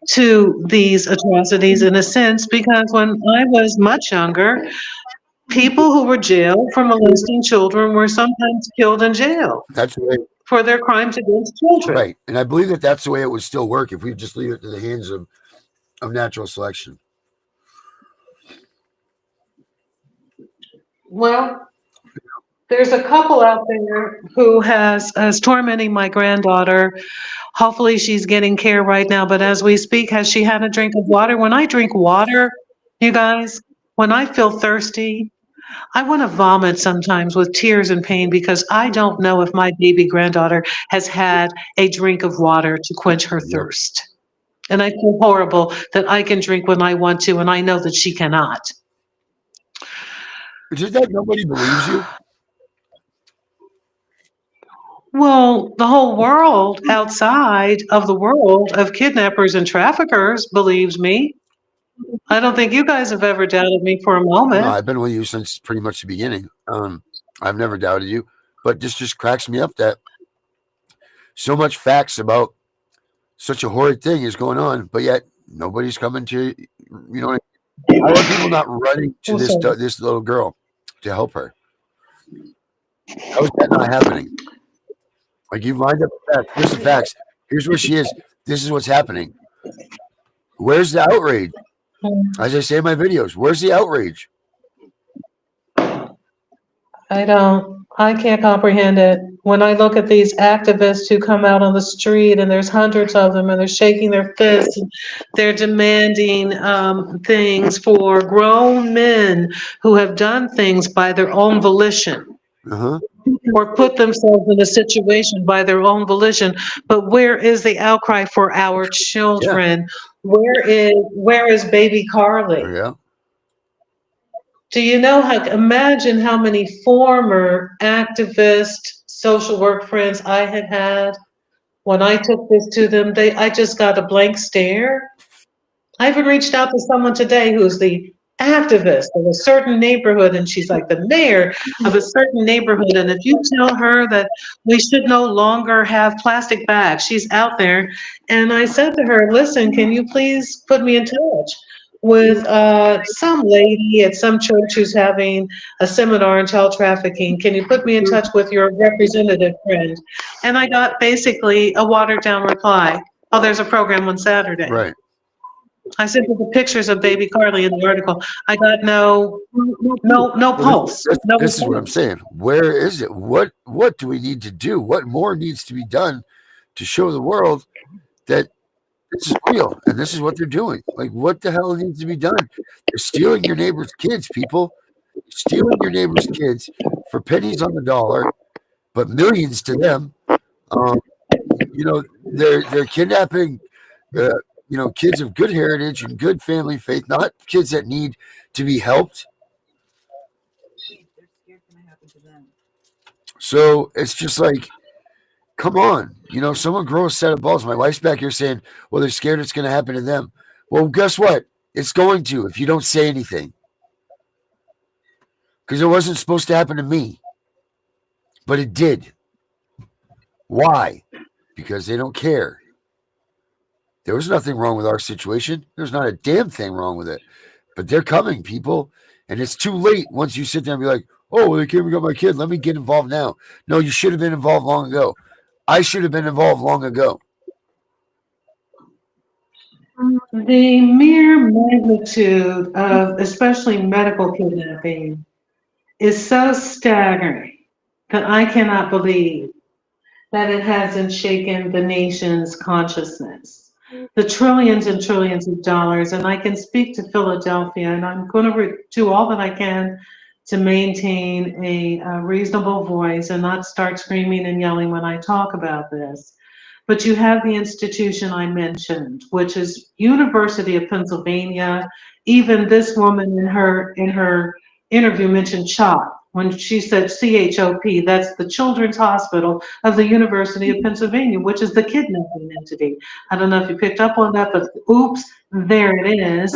to these atrocities in a sense, because when I was much younger, people who were jailed for molesting children were sometimes killed in jail. That's the way. For their crimes against children. Right. And I believe that that's the way it would still work if we just leave it to the hands of natural selection. Well, there's a couple out there who is tormenting my granddaughter. Hopefully she's getting care right now, but as we speak, has she had a drink of water? When I drink water, you guys, when I feel thirsty, I want to vomit sometimes with tears and pain, because I don't know if my baby granddaughter has had a drink of water to quench her thirst. And I feel horrible that I can drink when I want to, and I know that she cannot. Just that nobody believes you. Well, the whole world outside of the world of kidnappers and traffickers believes me. I don't think you guys have ever doubted me for a moment. No, I've been with you since pretty much the beginning. I've never doubted you, but this just cracks me up that so much facts about such a horrid thing is going on, but yet nobody's coming to, you know, how are people not running to this little girl to help her? How is that not happening? Like, you lined up the facts. Here's the facts. Here's where she is. This is what's happening. Where's the outrage? As I say in my videos, where's the outrage? I can't comprehend it. When I look at these activists who come out on the street, and there's hundreds of them, and they're shaking their fists, and they're demanding things for grown men who have done things by their own volition. Or put themselves in a situation by their own volition. But where is the outcry for our children? Yeah. Where is baby Carly? Yeah. Do you know imagine how many former activist social work friends I had when I took this to them? I just got a blank stare. I even reached out to someone today who's the activist of a certain neighborhood, and she's like the mayor of a certain neighborhood, and if you tell her that we should no longer have plastic bags, she's out there. And I said to her, listen, can you please put me in touch with some lady at some church who's having a seminar on child trafficking? Can you put me in touch with your representative friend? And I got basically a watered down reply. Oh, there's a program on Saturday. Right. I sent her the pictures of baby Carly in the article. I got no pulse. This is what I'm saying. Where is it? What do we need to do? What more needs to be done to show the world that this is real and this is what they're doing? Like, what the hell needs to be done? They're stealing your neighbor's kids, people. Stealing your neighbor's kids for pennies on the dollar, but millions to them. You know, they're kidnapping kids of good heritage and good family faith, not kids that need to be helped. So it's just like, come on, someone grow a set of balls. My wife's back here saying, well, they're scared it's going to happen to them. Well, guess what? It's going to, if you don't say anything. Because it wasn't supposed to happen to me. But it did. Why? Because they don't care. There was nothing wrong with our situation. There's not a damn thing wrong with it. But they're coming, people. And it's too late once you sit there and be like, oh, well, they came and got my kid. Let me get involved now. No, you should have been involved long ago. I should have been involved long ago. The mere magnitude of especially medical kidnapping is so staggering that I cannot believe that it hasn't shaken the nation's consciousness. The trillions and trillions of dollars, and I can speak to Philadelphia, and I'm going to do all that I can to maintain a reasonable voice and not start screaming and yelling when I talk about this. But you have the institution I mentioned, which is University of Pennsylvania. Even this woman in her interview mentioned CHOP, When she said CHOP, that's the Children's Hospital of the University of Pennsylvania, which is the kidnapping entity. I don't know if you picked up on that, but oops, there it is.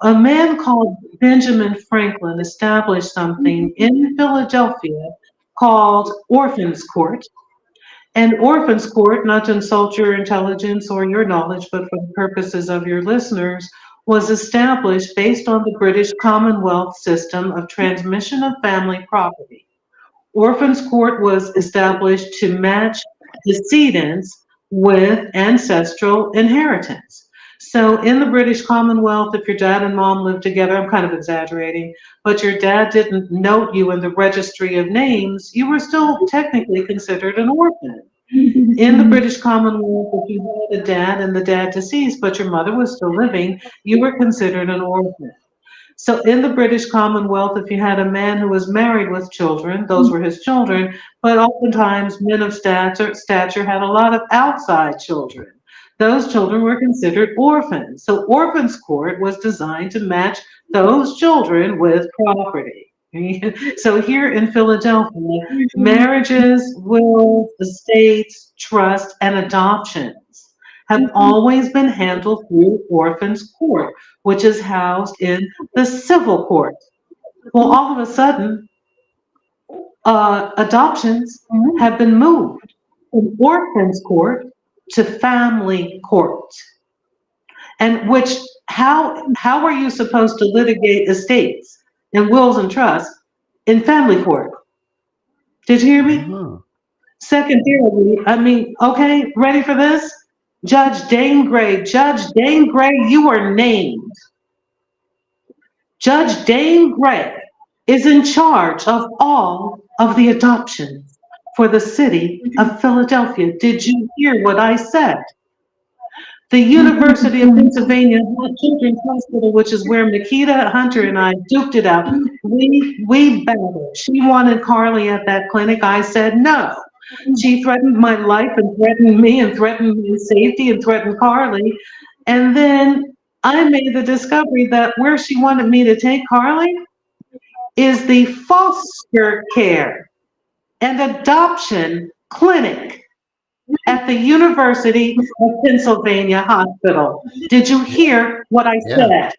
A man called Benjamin Franklin established something in Philadelphia called Orphans Court. And Orphans Court, not to insult your intelligence or your knowledge, but for the purposes of your listeners, was established based on the British Commonwealth system of transmission of family property. Orphans Court was established to match decedents with ancestral inheritance. So in the British Commonwealth, if your dad and mom lived together, I'm kind of exaggerating, but your dad didn't note you in the registry of names, you were still technically considered an orphan. In the British Commonwealth, if you had a dad and the dad deceased, but your mother was still living, you were considered an orphan. So in the British Commonwealth, if you had a man who was married with children, those were his children, but oftentimes men of stature had a lot of outside children. Those children were considered orphans. So Orphans Court was designed to match those children with property. So here in Philadelphia, marriages, wills, estates, trust, and adoptions have always been handled through Orphans Court, which is housed in the civil court. Well, all of a sudden, adoptions have been moved from Orphans Court to family court. And which, how are you supposed to litigate estates and wills and trusts in family court? Did you hear me? Secondarily, I mean, okay, ready for this? Judge Dane Gray, you are named. Judge Dane Gray is in charge of all of the adoptions for the city of Philadelphia. Did you hear what I said? The University of Pennsylvania Children's Hospital, which is where Nikita Hunter and I duked it out. We battled. She wanted Carly at that clinic. I said no. She threatened my life and threatened me and threatened my safety and threatened Carly. And then I made the discovery that where she wanted me to take Carly is the foster care and adoption clinic at the University of Pennsylvania Hospital. Did you hear what I said?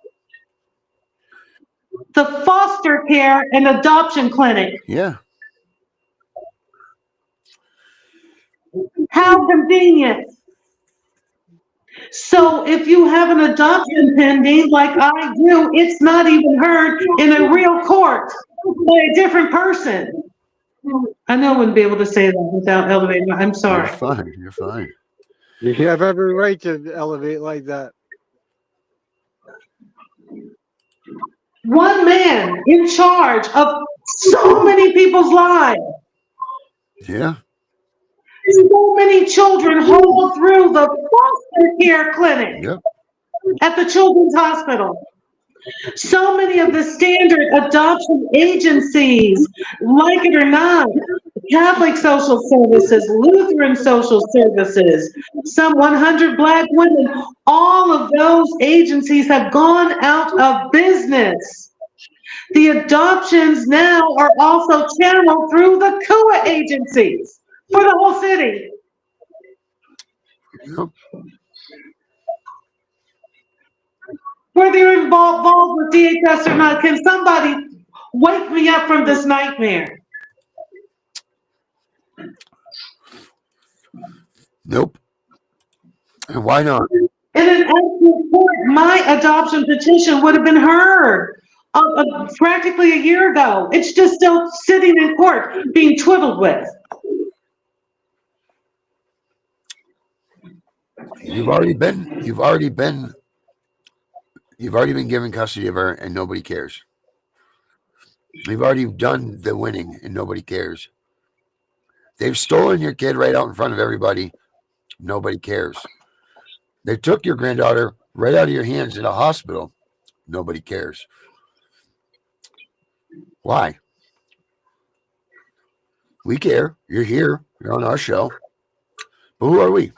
The foster care and adoption clinic. Yeah. How convenient. So if you have an adoption pending like I do, it's not even heard in a real court by a different person. I know I wouldn't be able to say that without elevating. I'm sorry. You're fine. You're fine. You have every right to elevate like that. One man in charge of so many people's lives. Yeah. So many children hauled through the foster care clinic at the Children's Hospital. So many of the standard adoption agencies, like it or not, Catholic Social Services, Lutheran Social Services, some 100 Black women, all of those agencies have gone out of business. The adoptions now are also channeled through the CUA agencies for the whole city. Yep. Whether you're involved with DHS or not, can somebody wake me up from this nightmare? Nope. And why not? In an actual court, my adoption petition would have been heard practically a year ago. It's just still sitting in court, being twiddled with. You've already been given custody of her and nobody cares. You've already done the winning and nobody cares. They've stolen your kid right out in front of everybody. Nobody cares. They took your granddaughter right out of your hands in a hospital. Nobody cares. Why? We care. You're here. You're on our show. But who are we?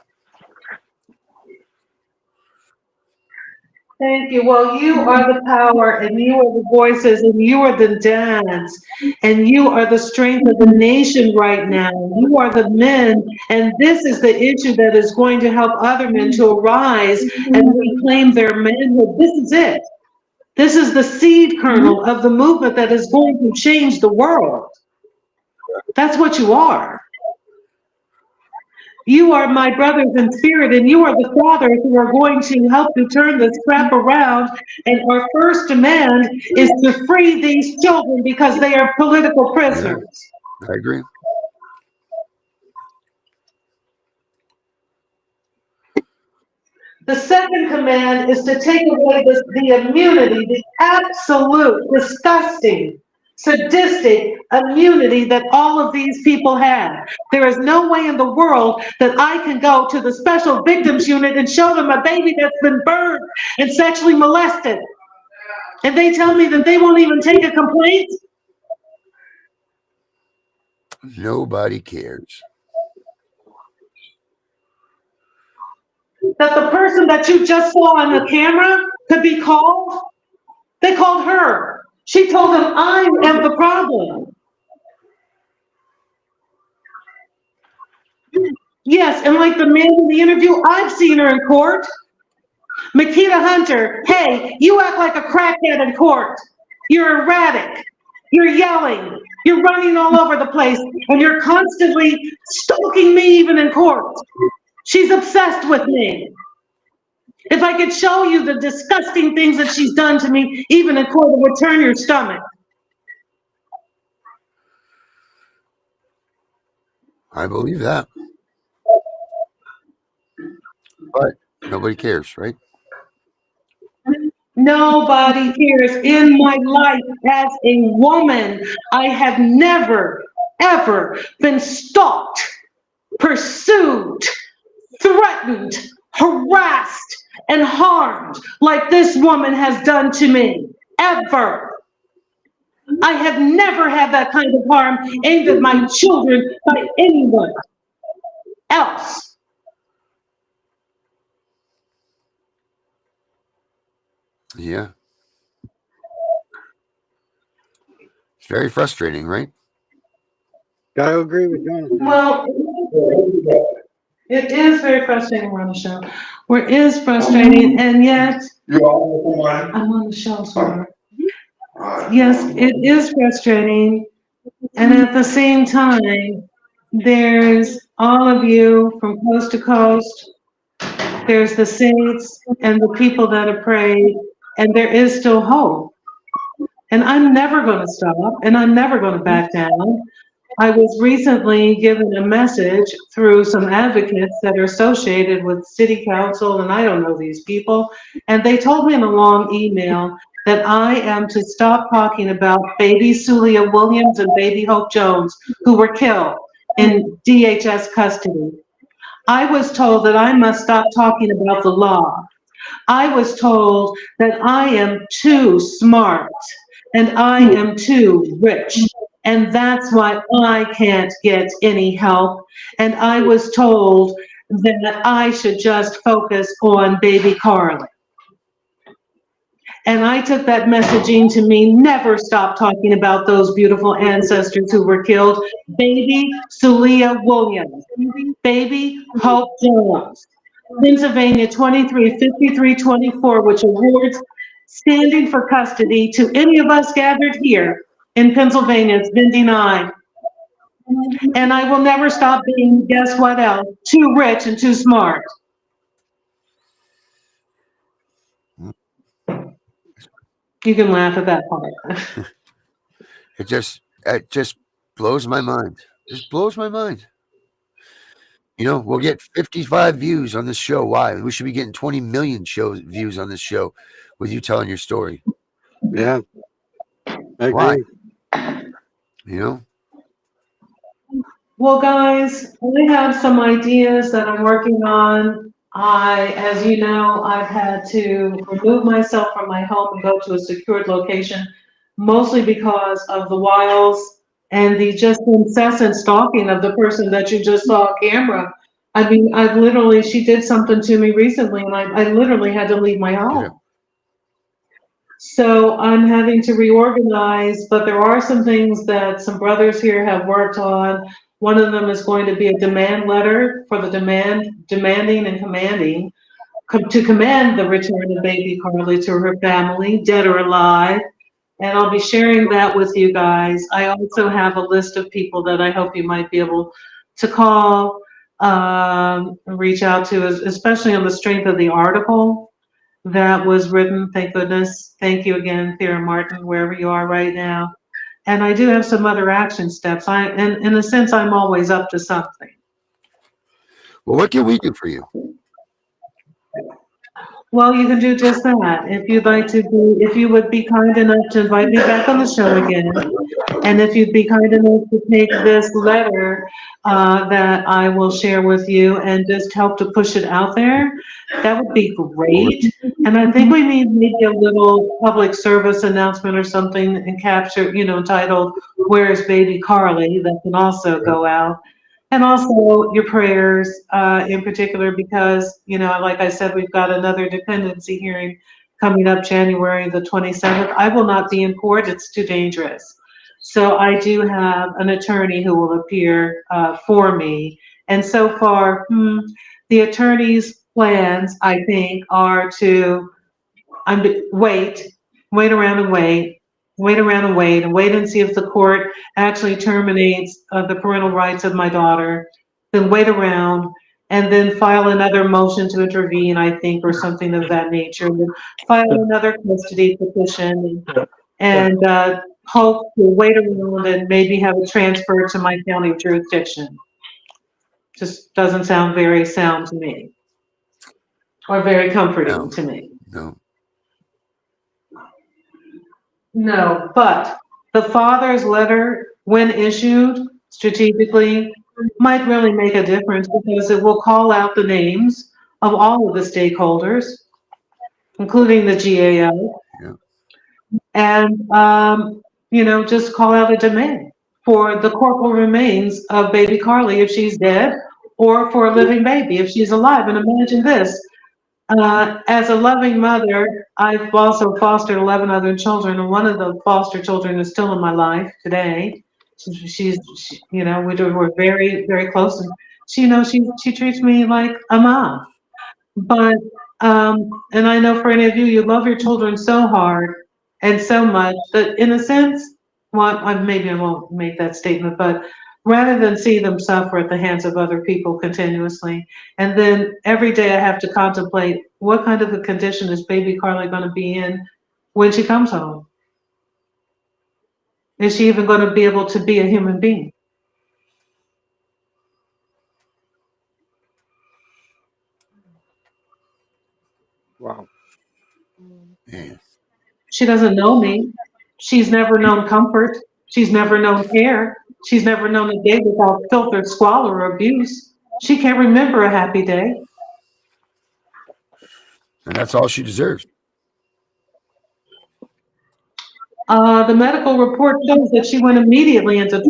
Thank you. Well, you are the power, and you are the voices, and you are the dads, and you are the strength of the nation right now. You are the men, and this is the issue that is going to help other men to arise and reclaim their manhood. This is it. This is the seed kernel of the movement that is going to change the world. That's what you are. You are my brothers in spirit, and you are the fathers who are going to help to turn this crap around. And our first demand is to free these children because they are political prisoners. Yeah, I agree. The second command is to take away the immunity, the absolute, disgusting, sadistic immunity that all of these people have. There is no way in the world that I can go to the special victims unit and show them a baby that's been burned and sexually molested. And they tell me that they won't even take a complaint. Nobody cares. That the person that you just saw on the camera could be called. They called her. She told them, I am the problem. Yes, and like the man in the interview, I've seen her in court. Makita Hunter, hey, you act like a crackhead in court. You're erratic. You're yelling. You're running all over the place. And you're constantly stalking me even in court. She's obsessed with me. If I could show you the disgusting things that she's done to me, even in court, it would turn your stomach. I believe that. But nobody cares, right? Nobody cares. In my life as a woman, I have never, ever been stalked, pursued, threatened, harassed, and harmed like this woman has done to me, ever. I have never had that kind of harm aimed at my children by anyone else. Yeah. It's very frustrating, right? Gotta agree with Jonathan. Well, it is very frustrating. We're on the show. It is frustrating, and yet I'm on the show, sir. Yes, it is frustrating, and at the same time, there's all of you from coast to coast. There's the saints and the people that have prayed, and there is still hope. And I'm never going to stop, and I'm never going to back down. I was recently given a message through some advocates that are associated with city council, and I don't know these people, and they told me in a long email that I am to stop talking about baby Sulia Williams and baby Hope Jones, who were killed in DHS custody. I was told that I must stop talking about the law. I was told that I am too smart and I am too rich. And that's why I can't get any help. And I was told that I should just focus on baby Carly. And I took that messaging to mean never stop talking about those beautiful ancestors who were killed. Baby Sulia Williams, baby Hope Jones, Pennsylvania 235324, which awards standing for custody to any of us gathered here in Pennsylvania. It's been denied. And I will never stop being, guess what else, too rich and too smart. You can laugh at that part. It just blows my mind. Just blows my mind. You know, we'll get 55 views on this show. Why? We should be getting 20 million views on this show with you telling your story. Yeah. I agree. Why? You know? Well, guys, we have some ideas that I'm working on. As you know, I've had to remove myself from my home and go to a secured location, mostly because of the wiles and the just incessant stalking of the person that you just saw on camera. I mean, she did something to me recently, and I literally had to leave my home. So I'm having to reorganize, but there are some things that some brothers here have worked on. One of them is going to be a demand letter for the demanding and commanding to command the return of baby Carly to her family, dead or alive. And I'll be sharing that with you guys. I also have a list of people that I hope you might be able to call, reach out to, especially on the strength of the article that was written. Thank goodness. Thank you again, Thera Martin, wherever you are right now. And I do have some other action steps. And in a sense, I'm always up to something. Well, what can we do for you? Well, you can do just that. If you'd like to be, if you would be kind enough to invite me back on the show again, and if you'd be kind enough to take this letter that I will share with you and just help to push it out there, that would be great. And I think we need maybe a little public service announcement or something and capture, titled, "Where's Baby Carly?" That can also go out. And also your prayers, in particular, because, like I said, we've got another dependency hearing coming up January the 27th. I will not be in court. It's too dangerous. So I do have an attorney who will appear for me. And so far, the attorney's plans, I think, are to wait around and wait and see if the court actually terminates the parental rights of my daughter, then wait around and then file another motion to intervene, I think, or something of that nature, and then file another custody petition and hope to wait around and maybe have it transferred to my county jurisdiction. Just doesn't sound very sound to me or very comforting to me. No, but the father's letter, when issued strategically, might really make a difference because it will call out the names of all of the stakeholders, including the GAO, and, just call out a demand for the corporal remains of baby Carly if she's dead, or for a living baby if she's alive. And imagine this. As a loving mother, I've also fostered 11 other children, and one of the foster children is still in my life today. We're very, very close, and she treats me like a mom. But, and I know for any of you, you love your children so hard and so much that, in a sense, maybe I won't make that statement, but rather than see them suffer at the hands of other people continuously. And then every day I have to contemplate what kind of a condition is baby Carly going to be in when she comes home? Is she even going to be able to be a human being? Wow. She doesn't know me. She's never known comfort. She's never known care. She's never known a day without filth or squalor or abuse. She can't remember a happy day. And that's all she deserves. The medical report shows that she went immediately into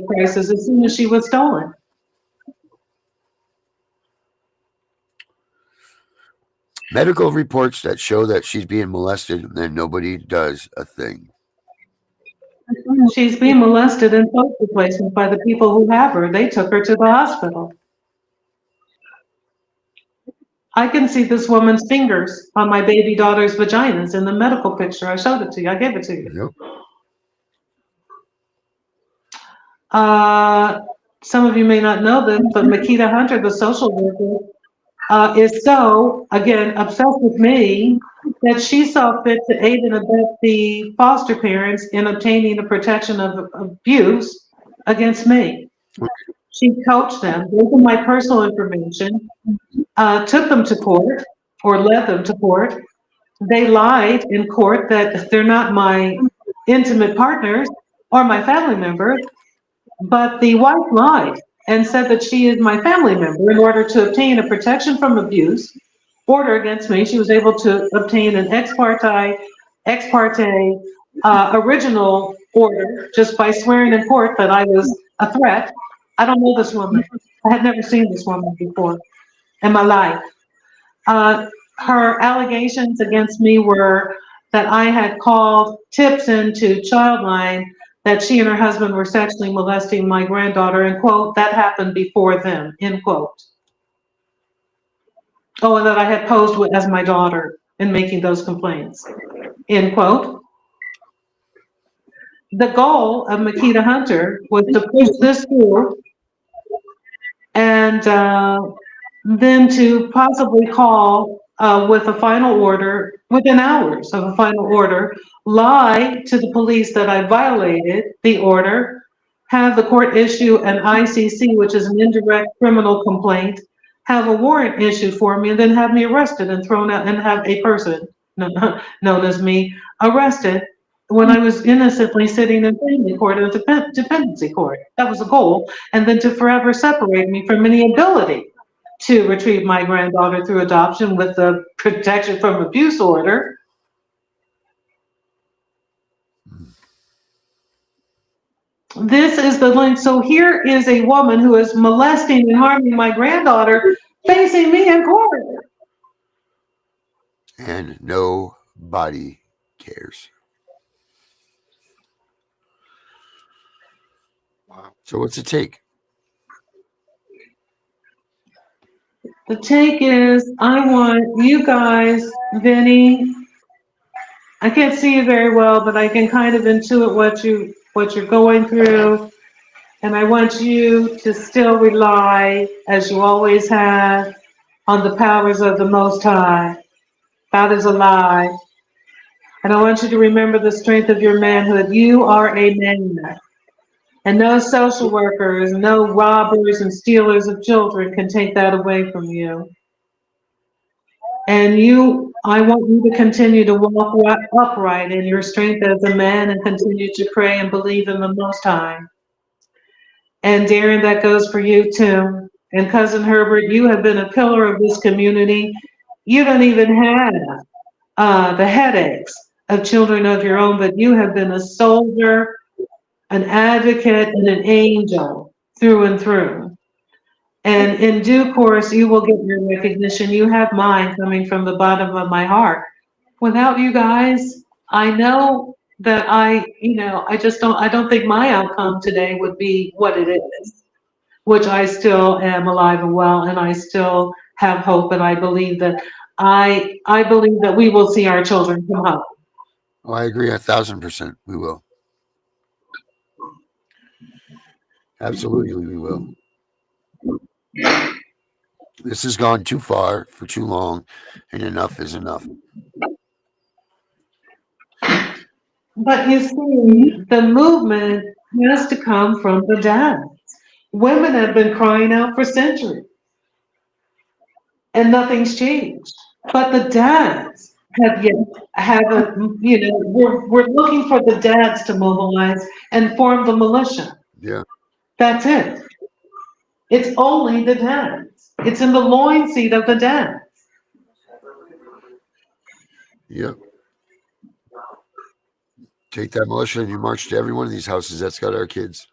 crisis as soon as she was stolen. Medical reports that show that she's being molested, and then nobody does a thing. She's being molested in foster placement by the people who have her. They took her to the hospital. I can see this woman's fingers on my baby daughter's vaginas in the medical picture. I showed it to you. I gave it to you. Yep. Some of you may not know this, but Makita Hunter, the social worker, is so, again, obsessed with me that she saw fit to aid and abet the foster parents in obtaining the protection of abuse against me. She coached them, gave them my personal information, took them to court or led them to court. They lied in court that they're not my intimate partners or my family members, but the wife lied and said that she is my family member. In order to obtain a protection from abuse order against me, she was able to obtain an ex parte original order just by swearing in court that I was a threat. I don't know this woman. I had never seen this woman before in my life. Her allegations against me were that I had called tips into Childline that she and her husband were sexually molesting my granddaughter, and quote, that happened before them, end quote. Oh, and that I had posed as my daughter in making those complaints, end quote. The goal of Makita Hunter was to push this through and then to possibly call with a final order, within hours of a final order, lie to the police that I violated the order, have the court issue an ICC, which is an indirect criminal complaint, have a warrant issued for me, and then have me arrested and thrown out, and have a person known as me arrested when I was innocently sitting in family court and dependency court. That was the goal. And then to forever separate me from any ability to retrieve my granddaughter through adoption with the protection from abuse order. This is the link. So here is a woman who is molesting and harming my granddaughter facing me in court. And nobody cares. Wow. So what's it take? The take is, I want you guys, Vinny, I can't see you very well, but I can kind of intuit what you're going through. And I want you to still rely, as you always have, on the powers of the Most High. God is alive. And I want you to remember the strength of your manhood. You are a man. And no social workers, no robbers and stealers of children can take that away from you. And I want you to continue to walk upright in your strength as a man and continue to pray and believe in the Most High. And Darren, that goes for you too. And Cousin Herbert, you have been a pillar of this community. You don't even have the headaches of children of your own, but you have been a soldier, an advocate, and an angel through and through. And in due course, you will get your recognition. You have mine coming from the bottom of my heart. Without you guys, I know that I don't think my outcome today would be what it is, which I still am alive and well, and I still have hope, and I believe that we will see our children come home. Oh, I agree 1,000%. We will. Absolutely, we will. This has gone too far for too long, and enough is enough. But you see, the movement has to come from the dads. Women have been crying out for centuries, and nothing's changed. But the dads we're looking for the dads to mobilize and form the militia. Yeah. That's it. It's only the dads. It's in the loin seat of the dads. Yep. Take that militia and you march to every one of these houses that's got our kids.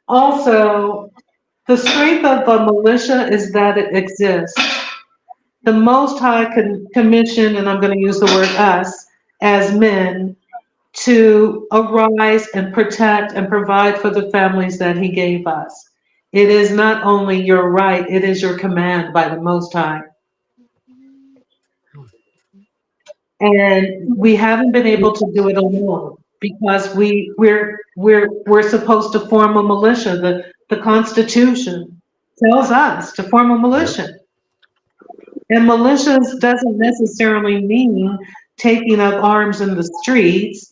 Also, the strength of the militia is that it exists. The Most High commission, and I'm going to use the word us, as men, to arise and protect and provide for the families that He gave us. It is not only your right, it is your command by the Most High. And we haven't been able to do it alone because we're supposed to form a militia. The Constitution tells us to form a militia. And militias doesn't necessarily mean taking up arms in the streets,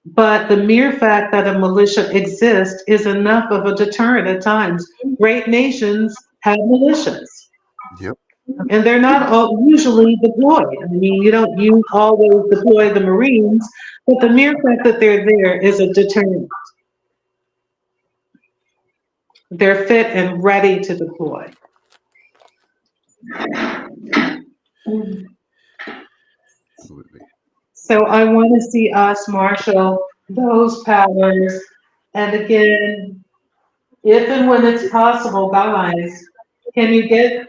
but the mere fact that a militia exists is enough of a deterrent at times. Great nations have militias. Yep. And they're not all usually deployed. I mean, you don't always deploy the Marines, but the mere fact that they're there is a deterrent. They're fit and ready to deploy. So I want to see us marshal those powers. And again, if and when it's possible, guys, can you get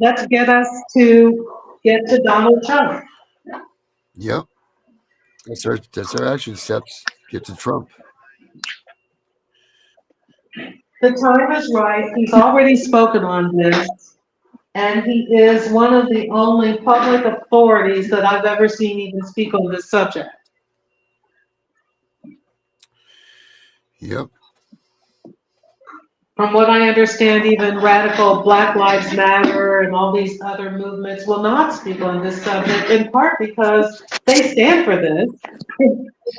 let's get to Donald Trump. Yep. That's our action steps. Get to Trump. The time is right. He's already spoken on this, and he is one of the only public authorities that I've ever seen even speak on this subject. Yep. From what I understand, even radical Black Lives Matter and all these other movements will not speak on this subject, in part because they stand for this.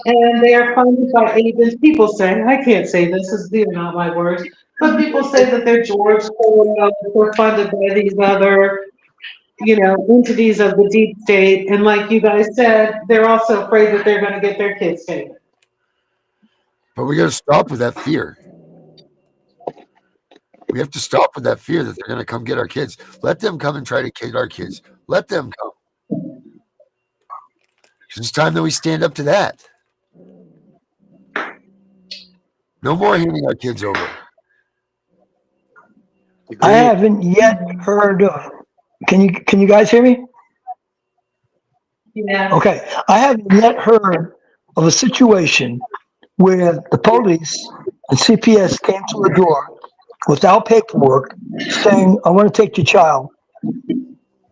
And they are funded by agents. People say, I can't say this, these are not my words, but people say that they're George Soros, they're funded by these other, entities of the deep state. And like you guys said, they're also afraid that they're going to get their kids taken. But we got to stop with that fear. We have to stop with that fear that they're going to come get our kids. Let them come and try to kid our kids. Let them come. It's time that we stand up to that. No more handing our kids over. I haven't yet heard of. Can you guys hear me? Yeah. Okay. I haven't yet heard of a situation where the police and CPS came to the door without paperwork saying, I want to take your child.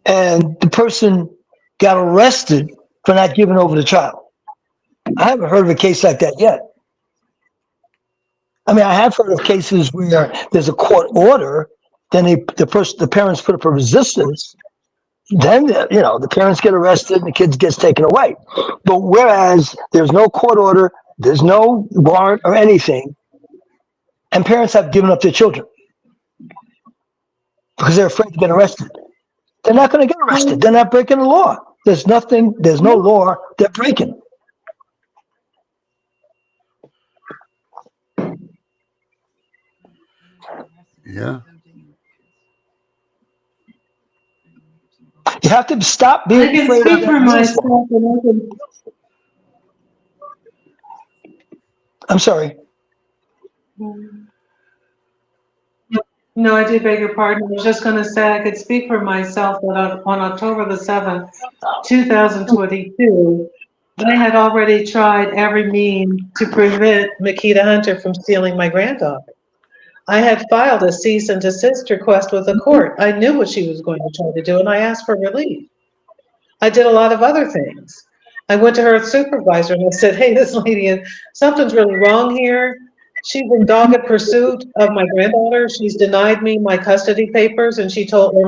And the person got arrested for not giving over the child. I haven't heard of a case like that yet. I mean, I have heard of cases where there's a court order, then the parents put up a resistance, then the parents get arrested and the kids gets taken away. But whereas there's no court order, there's no warrant or anything, and parents have given up their children because they're afraid to get arrested. They're not going to get arrested. They're not breaking the law. There's no law they're breaking. Yeah. You have to stop being afraid of that. I'm sorry. No, I do beg your pardon. I was just going to say I could speak for myself that on October the 7th, 2022, I had already tried every means to prevent Makita Hunter from stealing my granddaughter. I had filed a cease and desist request with the court. I knew what she was going to try to do, and I asked for relief. I did a lot of other things. I went to her supervisor and I said, hey, this lady, something's really wrong here. She's in dogged pursuit of my granddaughter. She's denied me my custody papers and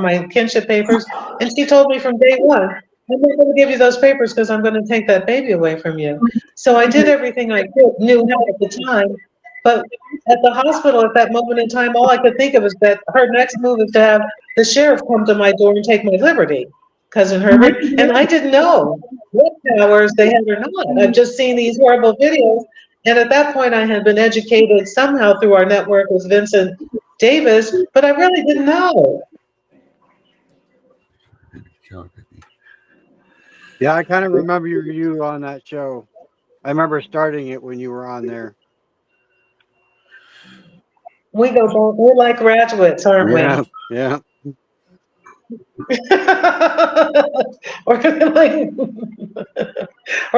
my kinship papers. And she told me from day one, I'm not going to give you those papers because I'm going to take that baby away from you. So I did everything I knew how at the time. But at the hospital at that moment in time, all I could think of is that her next move is to have the sheriff come to my door and take my liberty, Cousin Herbert. And I didn't know what powers they had or not. I've just seen these horrible videos. And at that point, I had been educated somehow through our network with Vincent Davis, but I really didn't know. Yeah, I kind of remember you on that show. I remember starting it when you were on there. We go back. We're like graduates, aren't we? Yeah. or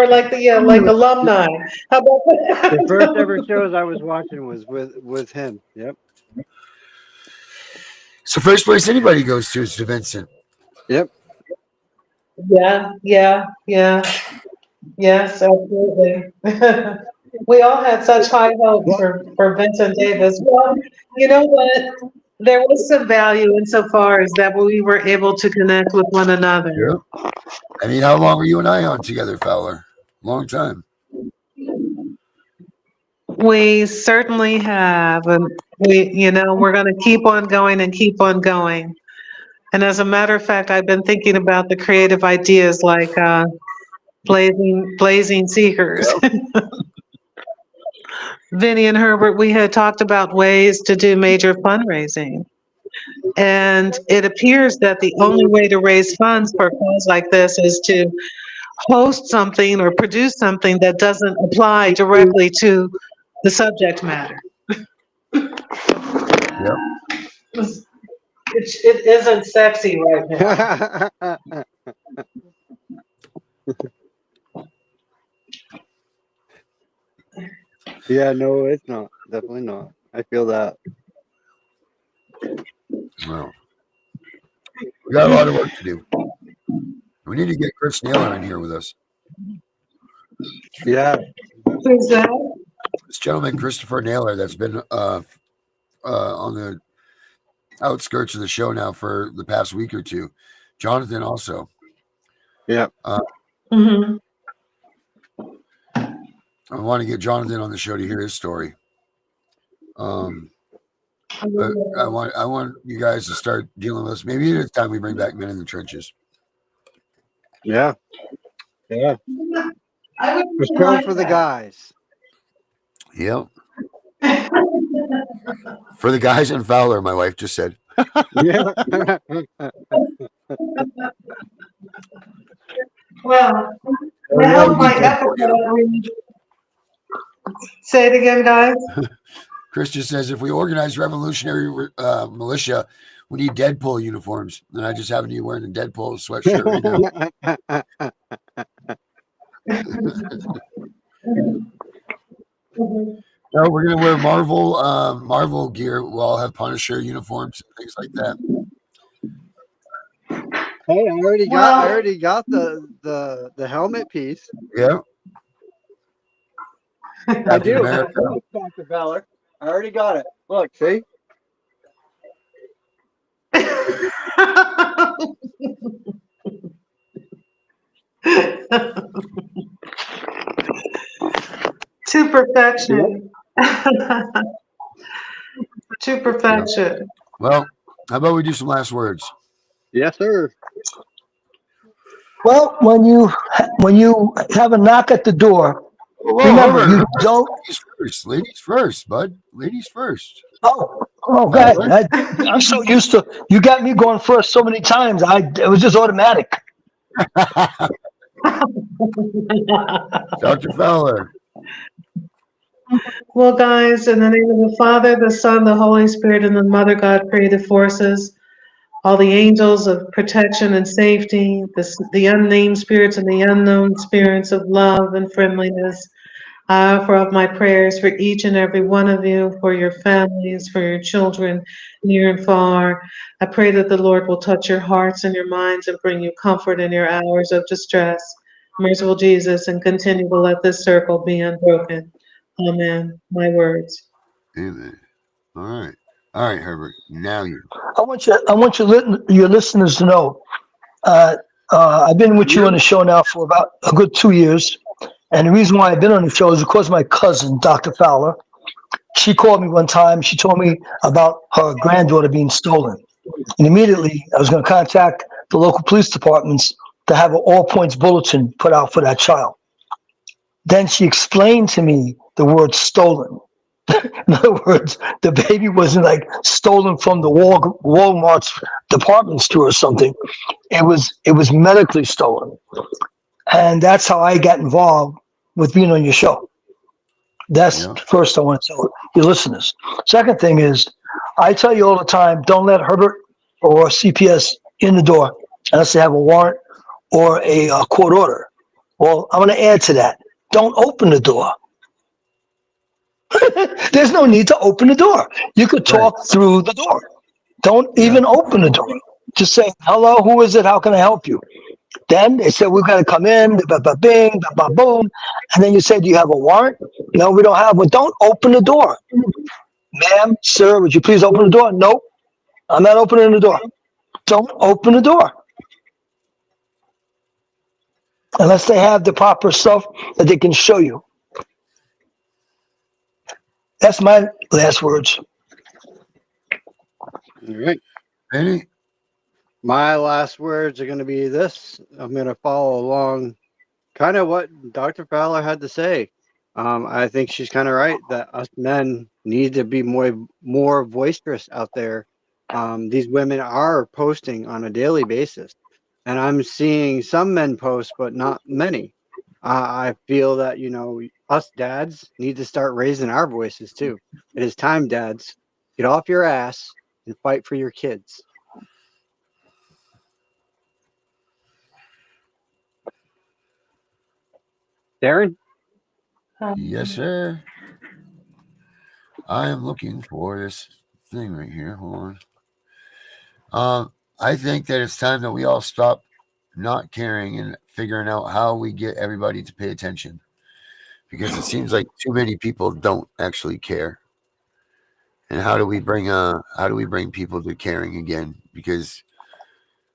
like like alumni. How about that? The first ever shows I was watching was with him. Yep. It's the first place anybody goes to is to Vincent. Yep. Yeah. Yes, absolutely. We all had such high hopes for Vincent Davis. Well, you know what? There was some value insofar as that we were able to connect with one another. Yeah. I mean, how long were you and I on together, Fowler? Long time. We certainly have, and we're going to keep on going and keep on going. And as a matter of fact, I've been thinking about the creative ideas like blazing seekers. Vinny and Herbert, we had talked about ways to do major fundraising. And it appears that the only way to raise funds for a cause like this is to host something or produce something that doesn't apply directly to the subject matter. Yep. It isn't sexy right now. Yeah, no, it's not. Definitely not. I feel that. Well, we got a lot of work to do. We need to get Chris Naylor in here with us. Yeah. Who's that? This gentleman, Christopher Naylor, that's been on the outskirts of the show now for the past week or two. Jonathan also. Yeah. Mm-hmm. I want to get Jonathan on the show to hear his story. But I want you guys to start dealing with us. Maybe it's time we bring back Men in the Trenches. Yeah. Yeah. I would The really show like for the that. guys. Yep. For the guys in Fowler, my wife just said. Yeah. Well, to help my epithet, say it again, guys. Christian says, if we organize revolutionary militia, we need Deadpool uniforms. And I just happen to be wearing a Deadpool sweatshirt right now. No, we're gonna wear Marvel gear. We'll all have Punisher uniforms and things like that. Hey, I already got the helmet piece. Yeah. I do. Dr. Feller. I already got it. Look, see? To perfection. To perfection. Well, how about we do some last words? Yes, sir. Well, when you have a knock at the door, remember you don't. Ladies first, bud. Ladies first. Oh, God! I'm so used to you got me going first so many times. It was just automatic. Dr. Fowler. Well, guys, in the name of the Father, the Son, the Holy Spirit, and the Mother God creative forces, all the angels of protection and safety, the unnamed spirits and the unknown spirits of love and friendliness, I offer up my prayers for each and every one of you, for your families, for your children, near and far. I pray that the Lord will touch your hearts and your minds and bring you comfort in your hours of distress. Merciful Jesus, and continue to let this circle be unbroken. Amen. My words. Amen. All right, Herbert. Now you. I want your listeners to know. I've been with you on the show now for about a good 2 years, and the reason why I've been on the show is because my cousin, Dr. Fowler, she called me one time. She told me about her granddaughter being stolen, and immediately I was going to contact the local police departments to have an all-points bulletin put out for that child. Then she explained to me the word stolen. In other words, the baby wasn't like stolen from the Walmart's department store or something. It was medically stolen, and that's how I got involved with being on your show. That's first I want to tell your listeners. Second thing is, I tell you all the time, don't let Herbert or CPS in the door unless they have a warrant or a court order. Well, I'm going to add to that. Don't open the door. There's no need to open the door. You could talk through the door. Don't even open the door. Just say, hello, who is it? How can I help you? Then they said, we've got to come in, bing, boom. And then you say, do you have a warrant? No, we don't have one. Don't open the door. Ma'am, sir, would you please open the door? Nope, I'm not opening the door. Don't open the door. Unless they have the proper stuff that they can show you. That's my last words. All right. Any? My last words are going to be this. I'm going to follow along kind of what Dr. Fowler had to say. I think she's kind of right that us men need to be more boisterous out there. These women are posting on a daily basis, and I'm seeing some men post, but not many. I feel that, us dads need to start raising our voices too. It is time, dads. Get off your ass and fight for your kids. Darren? Yes, sir. I am looking for this thing right here. Hold on. I think that it's time that we all stop not caring and figuring out how we get everybody to pay attention, because it seems like too many people don't actually care. And how do we bring people to caring again? Because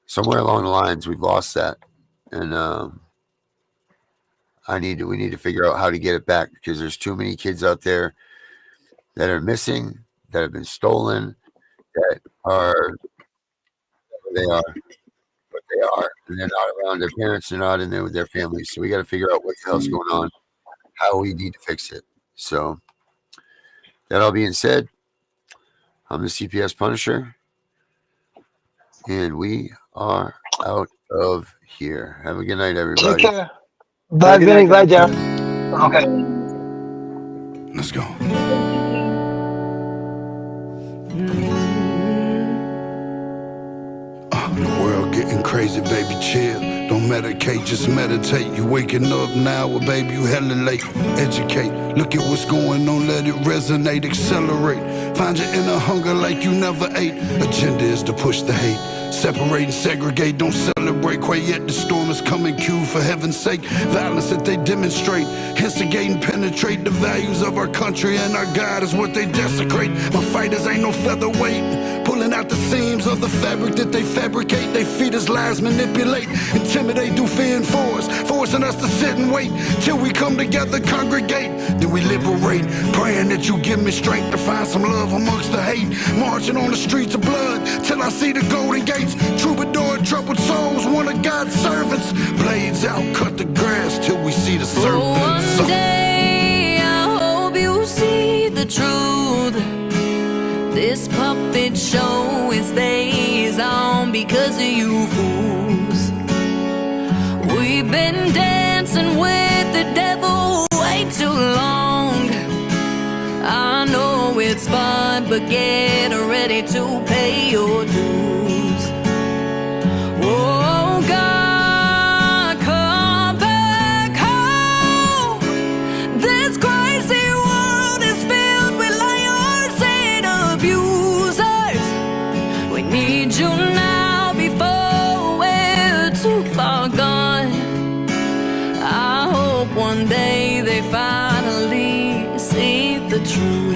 somewhere along the lines we've lost that, and we need to figure out how to get it back, because there's too many kids out there that are missing, that have been stolen, that are they are what they are, and they're not around their parents, they're not in there with their families. So we got to figure out what the hell's going on, how we need to fix it. So that all being said, I'm the CPS Punisher, and we are out of here. Have a good night, everybody. Take care. Bye, Vinny. Bye, Darren. Okay. Let's go. The world getting crazy, baby, chill. Don't medicate, just meditate. You waking up now, well, baby, you hella late. Educate, look at what's going on, let it resonate, accelerate. Find your inner hunger like you never ate. Agenda is to push the hate. Separate and segregate, don't celebrate. Quite yet the storm is coming, cue for heaven's sake. Violence that they demonstrate, instigate and penetrate the values of our country, and our God is what they desecrate. My fighters ain't no featherweight, pulling out the seams of the fabric that they fabricate. They feed us lies, manipulate, intimidate through fear and force, forcing us to sit and wait till we come together, congregate. Then we liberate, praying that you give me strength to find some love amongst the hate. Marching on the streets of blood till I see the golden gates. Troubadour, troubled souls, one of God's servants. Blades out, cut the grass till we see the serpents. One day I hope you see the truth. This puppet show, it stays on because of you fools. We've been dancing with the devil way too long. I know it's fun, but get ready to pay your dues. Oh God, come back home. This crazy world is filled with liars and abusers. We need you now before we're too far gone. I hope one day they finally see the truth.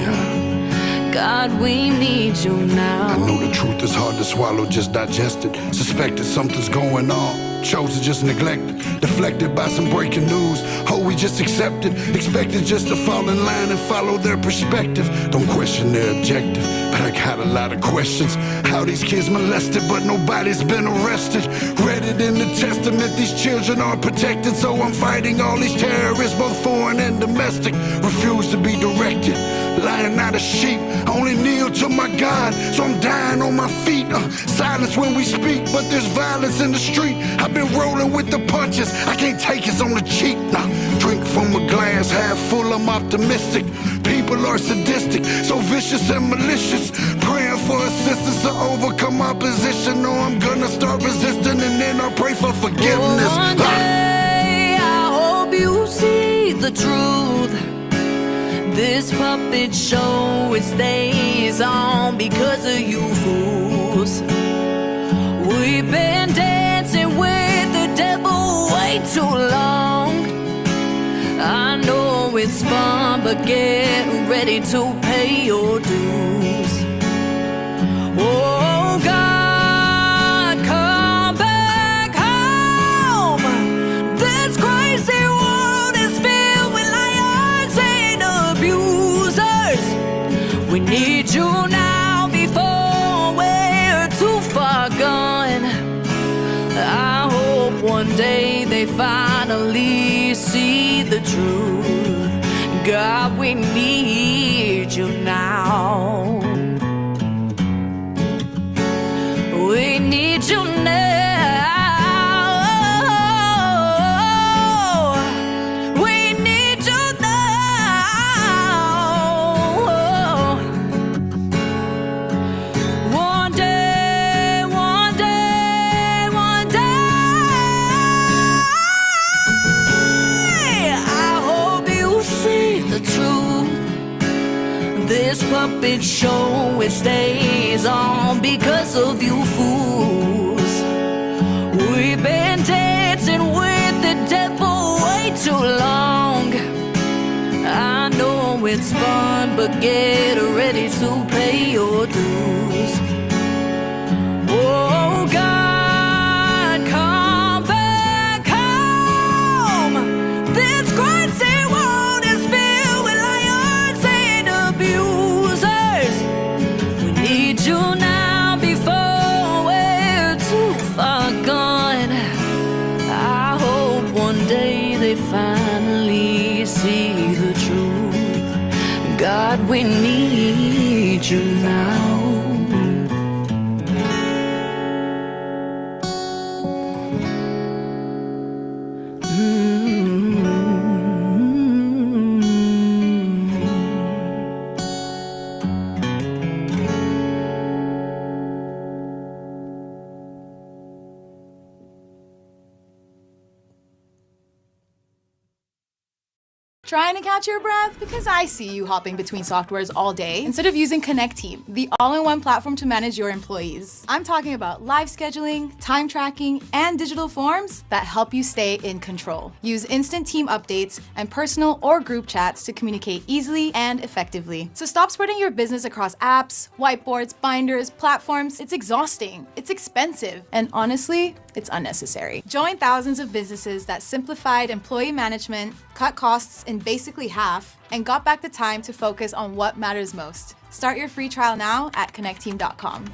God, we need you now. I know the truth is hard to swallow, just digest it. Suspected something's going on, chose to just neglect it. Deflected by some breaking news, oh, we just accept it. Expected just to fall in line and follow their perspective. Don't question their objective, but I got a lot of questions. How these kids molested, but nobody's been arrested. Read it in the testament, these children are protected. So I'm fighting all these terrorists, both foreign and domestic. Refuse to be directed, lying out of sheep. Only kneel to my God, so I'm dying on my feet. Silence when we speak, but there's violence in the street. I've been rolling with the punches, I can't take it on the cheap. Nah, drink from a glass half full, I'm optimistic. People are sadistic, so vicious and malicious. Praying for assistance to overcome opposition. No, I'm gonna start resisting, and then I'll pray for forgiveness. One day I hope you see the truth. This puppet show, it stays on because of you fools. We've been dancing with the devil way too long. I know it's fun, but get ready to pay your dues. Oh God, come back home. This crazy world is filled with liars and abusers. We need you now before we're too far gone. I hope one day they finally see the truth. God, we need you now. We need you now. We need you now. One day, one day, one day, I This puppet show, it stays on because of you fools. We've been dancing with the devil way too long. I know it's fun, but get ready to pay your dues. Oh God, come back home. This crazy world is filled with liars and abusers. We need you now before we're too far gone. I hope one day they finally see the truth. God, we need you now. Trying to catch your breath? Because I see you hopping between softwares all day instead of using Connect Team, the all-in-one platform to manage your employees. I'm talking about live scheduling, time tracking, and digital forms that help you stay in control. Use instant team updates and personal or group chats to communicate easily and effectively. So stop spreading your business across apps, whiteboards, binders, platforms. It's exhausting, it's expensive, and honestly, it's unnecessary. Join thousands of businesses that simplified employee management, cut costs in basically half, and got back the time to focus on what matters most. Start your free trial now at connectteam.com.